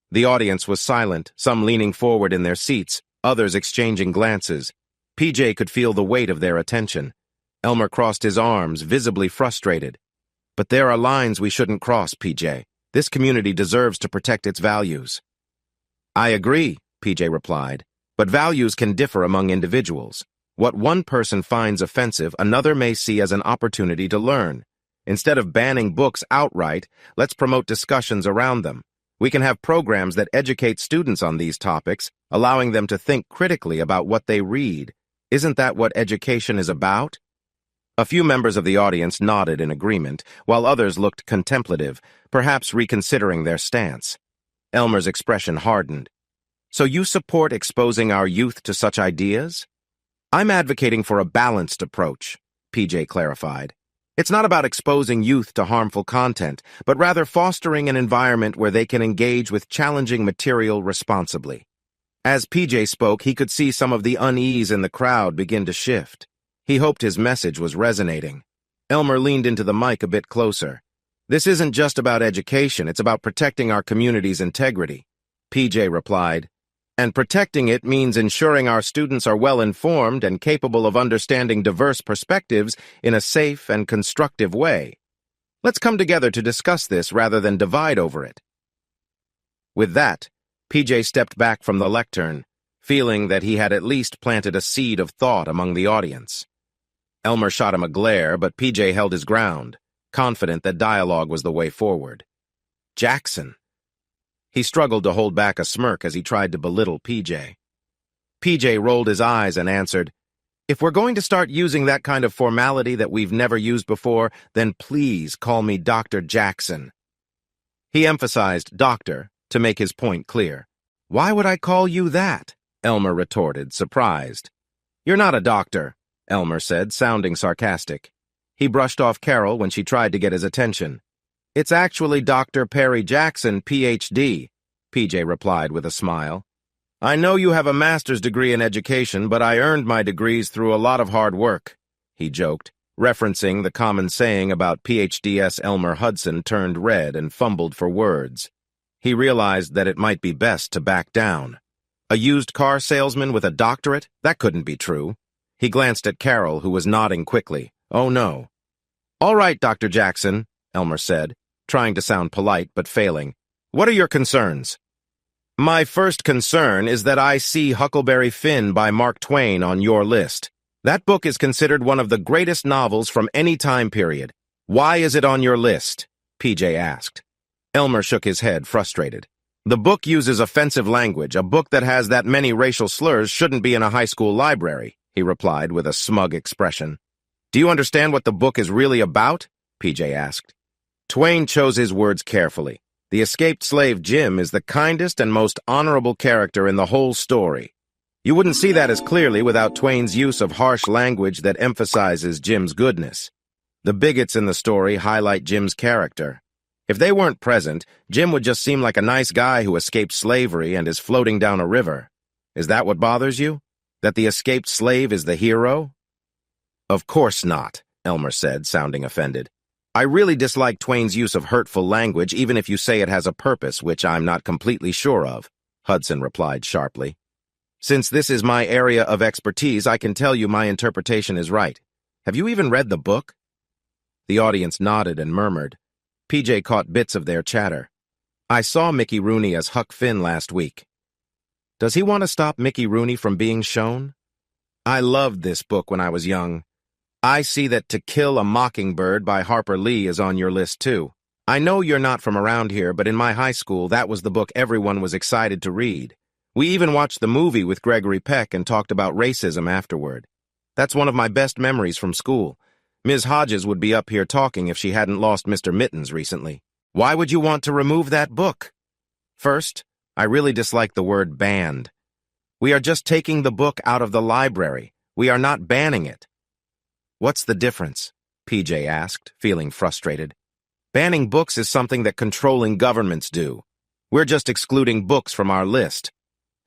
The audience was silent, some leaning forward in their seats, others exchanging glances. PJ could feel the weight of their attention. Elmer crossed his arms, visibly frustrated. "But there are lines we shouldn't cross, PJ. This community deserves to protect its values." "I agree," PJ replied, "but values can differ among individuals. What one person finds offensive, another may see as an opportunity to learn. Instead of banning books outright, let's promote discussions around them. We can have programs that educate students on these topics, allowing them to think critically about what they read. Isn't that what education is about?" A few members of the audience nodded in agreement, while others looked contemplative, perhaps reconsidering their stance. Elmer's expression hardened. "So you support exposing our youth to such ideas?" "I'm advocating for a balanced approach," PJ clarified. "It's not about exposing youth to harmful content, but rather fostering an environment where they can engage with challenging material responsibly." As PJ spoke, he could see some of the unease in the crowd begin to shift. He hoped his message was resonating. Elmer leaned into the mic a bit closer. "This isn't just about education, it's about protecting our community's integrity," PJ replied. "And protecting it means ensuring our students are well-informed and capable of understanding diverse perspectives in a safe and constructive way. Let's come together to discuss this rather than divide over it." With that, PJ stepped back from the lectern, feeling that he had at least planted a seed of thought among the audience. Elmer shot him a glare, but PJ held his ground, confident that dialogue was the way forward. Jackson. He struggled to hold back a smirk as he tried to belittle PJ. PJ rolled his eyes and answered, "If we're going to start using that kind of formality that we've never used before, then please call me Dr. Jackson." He emphasized doctor to make his point clear. "Why would I call you that?" Elmer retorted, surprised. "You're not a doctor," Elmer said, sounding sarcastic. He brushed off Carol when she tried to get his attention. "It's actually Dr. Perry Jackson, Ph.D., PJ replied with a smile. "I know you have a master's degree in education, but I earned my degrees through a lot of hard work," he joked, referencing the common saying about PhDs. Elmer Hudson turned red and fumbled for words. He realized that it might be best to back down. A used car salesman with a doctorate? That couldn't be true. He glanced at Carol, who was nodding quickly. "Oh, no." "All right, Dr. Jackson," Elmer said, trying to sound polite but failing. "What are your concerns?" "My first concern is that I see Huckleberry Finn by Mark Twain on your list. That book is considered one of the greatest novels from any time period. Why is it on your list?" PJ asked. Elmer shook his head, frustrated. "The book uses offensive language. A book that has that many racial slurs shouldn't be in a high school library," he replied with a smug expression. "Do you understand what the book is really about?" PJ asked. Twain chose his words carefully. The escaped slave Jim is the kindest and most honorable character in the whole story. You wouldn't see that as clearly without Twain's use of harsh language that emphasizes Jim's goodness. The bigots in the story highlight Jim's character. If they weren't present, Jim would just seem like a nice guy who escaped slavery and is floating down a river. Is that what bothers you? That the escaped slave is the hero? "Of course not," Elmer said, sounding offended. "I really dislike Twain's use of hurtful language, even if you say it has a purpose, which I'm not completely sure of," Hudson replied sharply. "Since this is my area of expertise, I can tell you my interpretation is right. Have you even read the book?" The audience nodded and murmured. PJ caught bits of their chatter. "I saw Mickey Rooney as Huck Finn last week." "Does he want to stop Mickey Rooney from being shown?" "I loved this book when I was young. I see that To Kill a Mockingbird by Harper Lee is on your list, too. I know you're not from around here, but in my high school, that was the book everyone was excited to read. We even watched the movie with Gregory Peck and talked about racism afterward. That's one of my best memories from school. Ms. Hodges would be up here talking if she hadn't lost Mr. Mittens recently. Why would you want to remove that book? First, I really dislike the word banned. We are just taking the book out of the library. We are not banning it." "What's the difference?" PJ asked, feeling frustrated. "Banning books is something that controlling governments do. We're just excluding books from our list.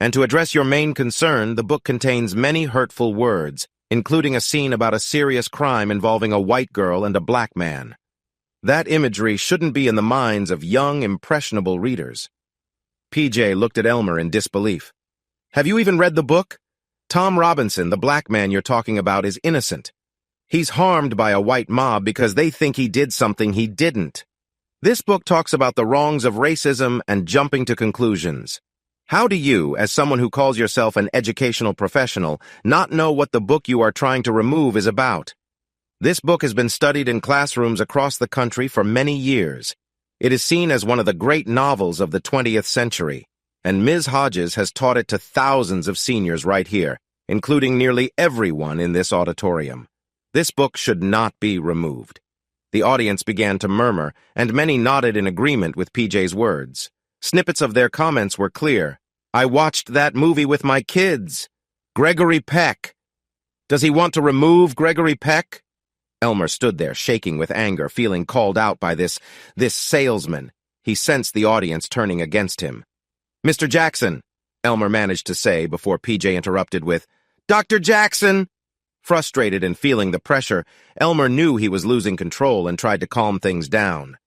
And to address your main concern, the book contains many hurtful words, including a scene about a serious crime involving a white girl and a black man. That imagery shouldn't be in the minds of young, impressionable readers." PJ looked at Elmer in disbelief. "Have you even read the book? Tom Robinson, the black man you're talking about, is innocent. He's harmed by a white mob because they think he did something he didn't. This book talks about the wrongs of racism and jumping to conclusions. How do you, as someone who calls yourself an educational professional, not know what the book you are trying to remove is about? This book has been studied in classrooms across the country for many years. It is seen as one of the great novels of the 20th century, and Ms. Hodges has taught it to thousands of seniors right here, including nearly everyone in this auditorium. This book should not be removed." The audience began to murmur, and many nodded in agreement with PJ's words. Snippets of their comments were clear. "I watched that movie with my kids. Gregory Peck. Does he want to remove Gregory Peck?" Elmer stood there, shaking with anger, feeling called out by this salesman. He sensed the audience turning against him. "Mr. Jackson," Elmer managed to say before PJ interrupted with, "Dr. Jackson!" Frustrated and feeling the pressure, Elmer knew he was losing control and tried to calm things down.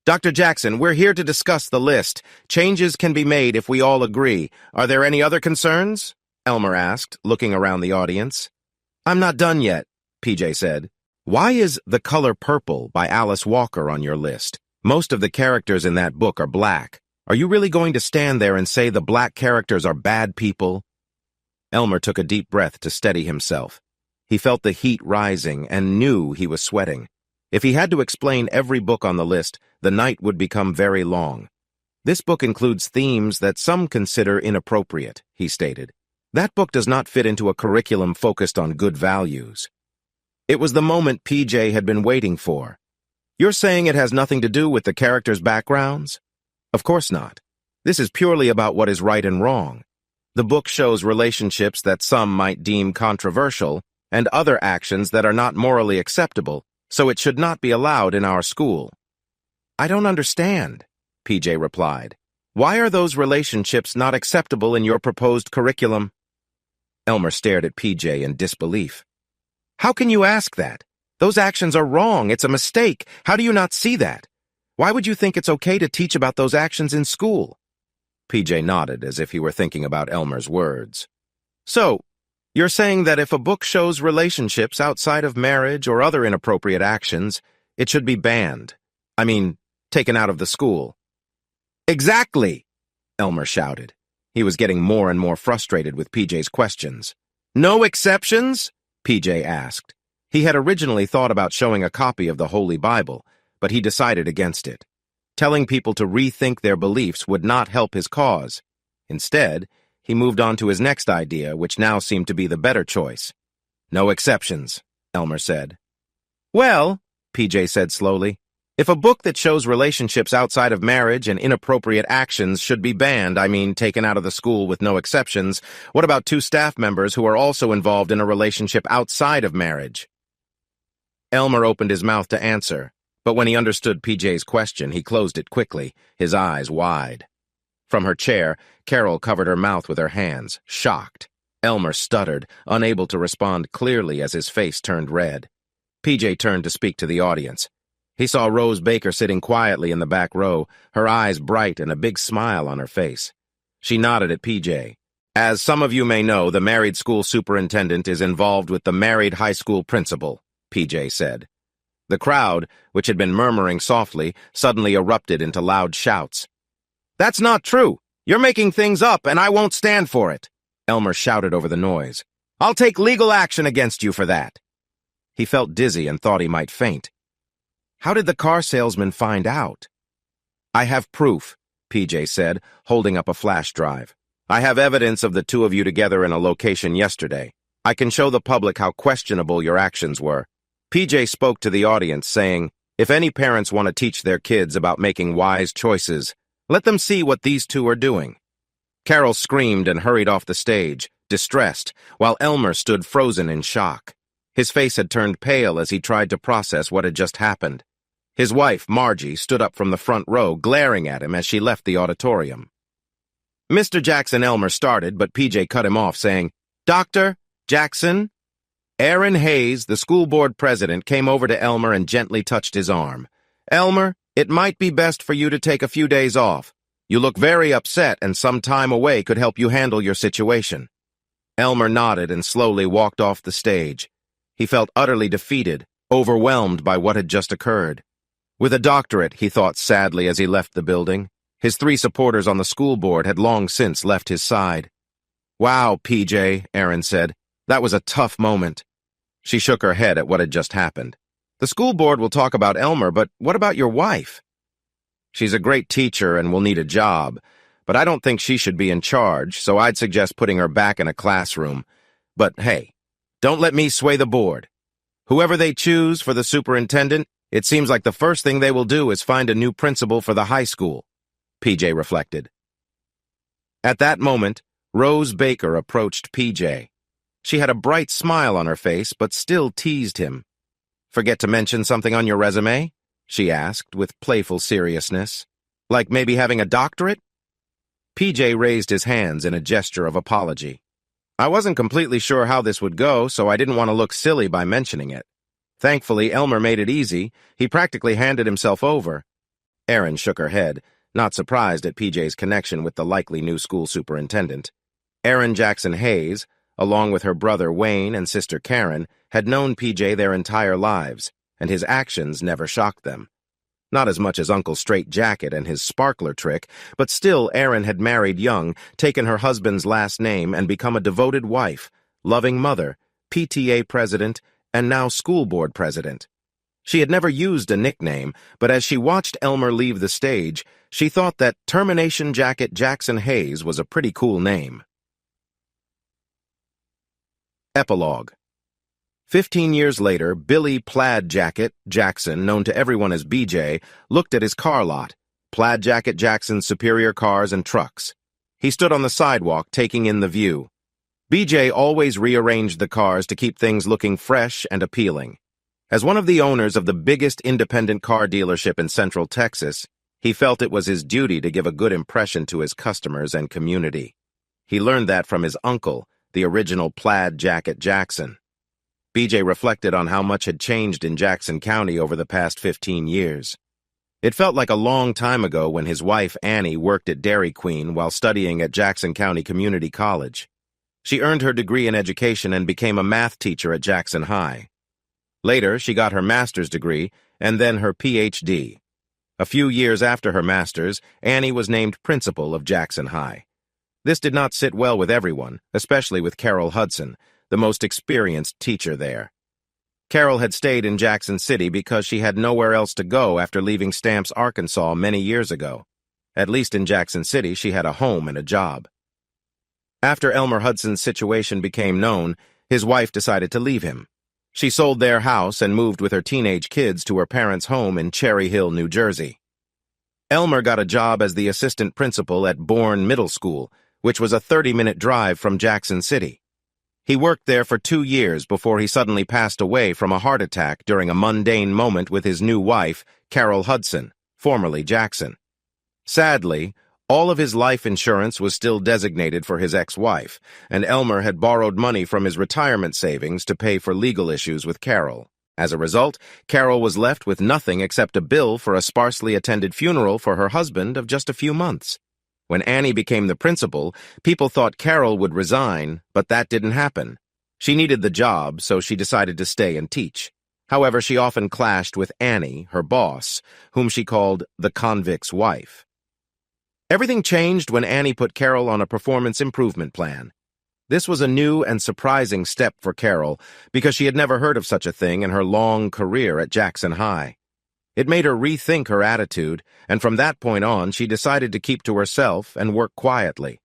"Dr. Jackson, we're here to discuss the list. Changes can be made if we all agree. Are there any other concerns?" Elmer asked, looking around the audience. "I'm not done yet," PJ said. "Why is The Color Purple by Alice Walker on your list? Most of the characters in that book are black. Are you really going to stand there and say the black characters are bad people?" Elmer took a deep breath to steady himself. He felt the heat rising and knew he was sweating. If he had to explain every book on the list, the night would become very long. "This book includes themes that some consider inappropriate," he stated. "That book does not fit into a curriculum focused on good values." It was the moment PJ had been waiting for. "You're saying it has nothing to do with the characters' backgrounds?" "Of course not. This is purely about what is right and wrong. The book shows relationships that some might deem controversial, and other actions that are not morally acceptable, so it should not be allowed in our school. I don't understand, PJ replied. Why are those relationships not acceptable in your proposed curriculum? Elmer stared at PJ in disbelief. How can you ask that? Those actions are wrong. It's a mistake. How do you not see that? Why would you think it's okay to teach about those actions in school? PJ nodded as if he were thinking about Elmer's words. So, you're saying that if a book shows relationships outside of marriage or other inappropriate actions, it should be banned. I mean, taken out of the school. Exactly, Elmer shouted. He was getting more and more frustrated with PJ's questions. No exceptions? PJ asked. He had originally thought about showing a copy of the Holy Bible, but he decided against it. Telling people to rethink their beliefs would not help his cause. Instead, he moved on to his next idea, which now seemed to be the better choice. No exceptions, Elmer said. Well, PJ said slowly, if a book that shows relationships outside of marriage and inappropriate actions should be banned, I mean taken out of the school with no exceptions, what about 2 staff members who are also involved in a relationship outside of marriage? Elmer opened his mouth to answer, but when he understood PJ's question, he closed it quickly, his eyes wide. From her chair, Carol covered her mouth with her hands, shocked. Elmer stuttered, unable to respond clearly as his face turned red. PJ turned to speak to the audience. He saw Rose Baker sitting quietly in the back row, her eyes bright and a big smile on her face. She nodded at PJ. As some of you may know, the married school superintendent is involved with the married high school principal, PJ said. The crowd, which had been murmuring softly, suddenly erupted into loud shouts. That's not true! You're making things up, and I won't stand for it! Elmer shouted over the noise. I'll take legal action against you for that! He felt dizzy and thought he might faint. How did the car salesman find out? I have proof, PJ said, holding up a flash drive. I have evidence of the 2 of you together in a location yesterday. I can show the public how questionable your actions were. PJ spoke to the audience, saying, if any parents want to teach their kids about making wise choices, let them see what these 2 are doing. Carol screamed and hurried off the stage, distressed, while Elmer stood frozen in shock. His face had turned pale as he tried to process what had just happened. His wife, Margie, stood up from the front row, glaring at him as she left the auditorium. Mr. Jackson Elmer started, but PJ cut him off, saying, Dr. Jackson? Aaron Hayes, the school board president, came over to Elmer and gently touched his arm. Elmer, it might be best for you to take a few days off. You look very upset, and some time away could help you handle your situation. Elmer nodded and slowly walked off the stage. He felt utterly defeated, overwhelmed by what had just occurred. With a doctorate, he thought sadly as he left the building. His 3 supporters on the school board had long since left his side. Wow, PJ, Aaron said. That was a tough moment. She shook her head at what had just happened. The school board will talk about Elmer, but what about your wife? She's a great teacher and will need a job, but I don't think she should be in charge, so I'd suggest putting her back in a classroom. But hey, don't let me sway the board. Whoever they choose for the superintendent, it seems like the first thing they will do is find a new principal for the high school, PJ reflected. At that moment, Rose Baker approached PJ. She had a bright smile on her face, but still teased him. Forget to mention something on your resume? She asked with playful seriousness. Like maybe having a doctorate? PJ raised his hands in a gesture of apology. I wasn't completely sure how this would go, so I didn't want to look silly by mentioning it. Thankfully, Elmer made it easy. He practically handed himself over. Erin shook her head, not surprised at PJ's connection with the likely new school superintendent. Erin Jackson Hayes, along with her brother Wayne and sister Karen, had known PJ their entire lives, and his actions never shocked them. Not as much as Uncle Straight Jacket and his sparkler trick, but still Erin had married young, taken her husband's last name, and become a devoted wife, loving mother, PTA president, and now school board president. She had never used a nickname, but as she watched Elmer leave the stage, she thought that Termination Jacket Jackson Hayes was a pretty cool name. Epilogue. 15 years later, Billy Plaid Jacket Jackson, known to everyone as BJ, looked at his car lot, Plaid Jacket Jackson's superior cars and trucks. He stood on the sidewalk, taking in the view. BJ always rearranged the cars to keep things looking fresh and appealing. As one of the owners of the biggest independent car dealership in Central Texas, he felt it was his duty to give a good impression to his customers and community. He learned that from his uncle, the original Plaid Jacket Jackson. BJ reflected on how much had changed in Jackson County over the past 15 years. It felt like a long time ago when his wife, Annie, worked at Dairy Queen while studying at Jackson County Community College. She earned her degree in education and became a math teacher at Jackson High. Later, she got her master's degree and then her PhD. A few years after her master's, Annie was named principal of Jackson High. This did not sit well with everyone, especially with Carol Hudson, the most experienced teacher there. Carol had stayed in Jackson City because she had nowhere else to go after leaving Stamps, Arkansas many years ago. At least in Jackson City, she had a home and a job. After Elmer Hudson's situation became known, his wife decided to leave him. She sold their house and moved with her teenage kids to her parents' home in Cherry Hill, New Jersey. Elmer got a job as the assistant principal at Bourne Middle School, which was a 30-minute drive from Jackson City. He worked there for 2 years before he suddenly passed away from a heart attack during a mundane moment with his new wife, Carol Hudson, formerly Jackson. Sadly, all of his life insurance was still designated for his ex-wife, and Elmer had borrowed money from his retirement savings to pay for legal issues with Carol. As a result, Carol was left with nothing except a bill for a sparsely attended funeral for her husband of just a few months. When Annie became the principal, people thought Carol would resign, but that didn't happen. She needed the job, so she decided to stay and teach. However, she often clashed with Annie, her boss, whom she called the convict's wife. Everything changed when Annie put Carol on a performance improvement plan. This was a new and surprising step for Carol because she had never heard of such a thing in her long career at Jackson High. It made her rethink her attitude, and from that point on, she decided to keep to herself and work quietly.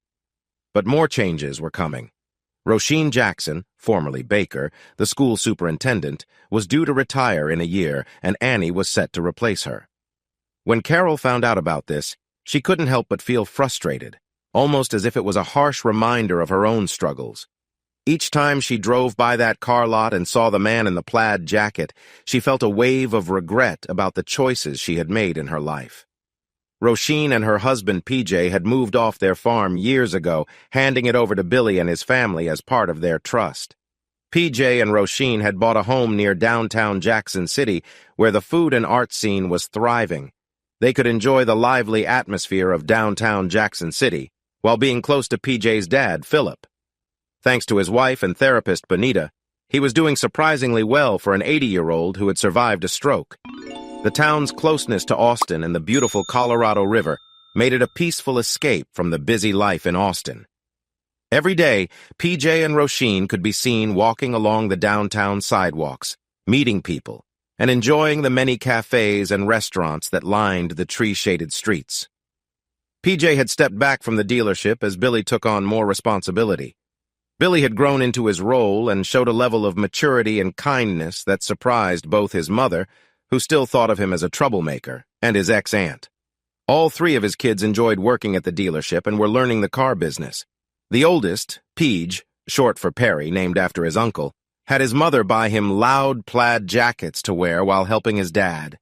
But more changes were coming. Roisin Jackson, formerly Baker, the school superintendent, was due to retire in a year, and Annie was set to replace her. When Carol found out about this, she couldn't help but feel frustrated, almost as if it was a harsh reminder of her own struggles. Each time she drove by that car lot and saw the man in the plaid jacket, she felt a wave of regret about the choices she had made in her life. Roisin and her husband PJ had moved off their farm years ago, handing it over to Billy and his family as part of their trust. PJ and Roisin had bought a home near downtown Jackson City, where the food and art scene was thriving. They could enjoy the lively atmosphere of downtown Jackson City, while being close to PJ's dad, Philip. Thanks to his wife and therapist, Benita, he was doing surprisingly well for an 80-year-old who had survived a stroke. The town's closeness to Austin and the beautiful Colorado River made it a peaceful escape from the busy life in Austin. Every day, PJ and Roisin could be seen walking along the downtown sidewalks, meeting people, and enjoying the many cafes and restaurants that lined the tree-shaded streets. PJ had stepped back from the dealership as Billy took on more responsibility. Billy had grown into his role and showed a level of maturity and kindness that surprised both his mother, who still thought of him as a troublemaker, and his ex-aunt. All 3 of his kids enjoyed working at the dealership and were learning the car business. The oldest, Peej, short for Perry, named after his uncle, had his mother buy him loud plaid jackets to wear while helping his dad.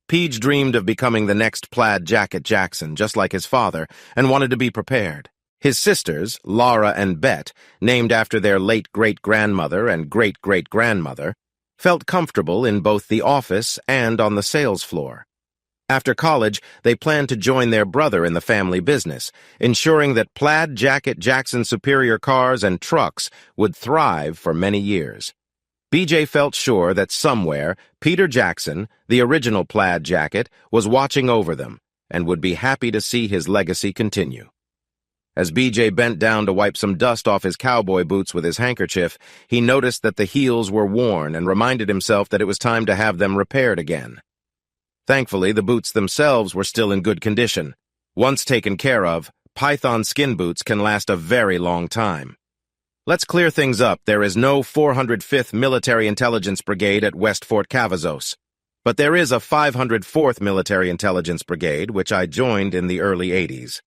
Peej dreamed of becoming the next Plaid Jacket Jackson, just like his father, and wanted to be prepared. His sisters, Laura and Bet, named after their late great-grandmother and great-great-grandmother, felt comfortable in both the office and on the sales floor. After college, they planned to join their brother in the family business, ensuring that Plaid Jacket Jackson superior cars and trucks would thrive for many years. BJ felt sure that somewhere, Peter Jackson, the original Plaid Jacket, was watching over them and would be happy to see his legacy continue. As BJ bent down to wipe some dust off his cowboy boots with his handkerchief, he noticed that the heels were worn and reminded himself that it was time to have them repaired again. Thankfully, the boots themselves were still in good condition. Once taken care of, python skin boots can last a very long time. Let's clear things up. There is no 405th Military Intelligence Brigade at West Fort Cavazos, but there is a 504th Military Intelligence Brigade, which I joined in the early 80s.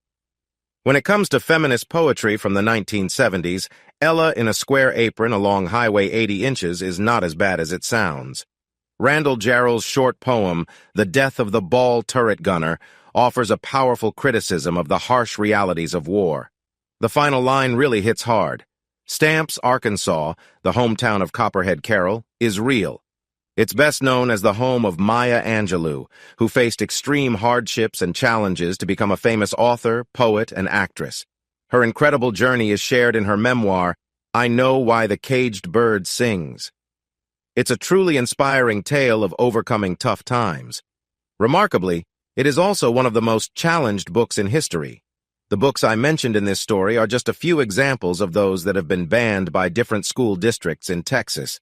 When it comes to feminist poetry from the 1970s, Ella in a square apron along Highway 80 Inches is not as bad as it sounds. Randall Jarrell's short poem, The Death of the Ball Turret Gunner, offers a powerful criticism of the harsh realities of war. The final line really hits hard. Stamps, Arkansas, the hometown of Copperhead Carroll, is real. It's best known as the home of Maya Angelou, who faced extreme hardships and challenges to become a famous author, poet, and actress. Her incredible journey is shared in her memoir, I Know Why the Caged Bird Sings. It's a truly inspiring tale of overcoming tough times. Remarkably, it is also one of the most challenged books in history. The books I mentioned in this story are just a few examples of those that have been banned by different school districts in Texas.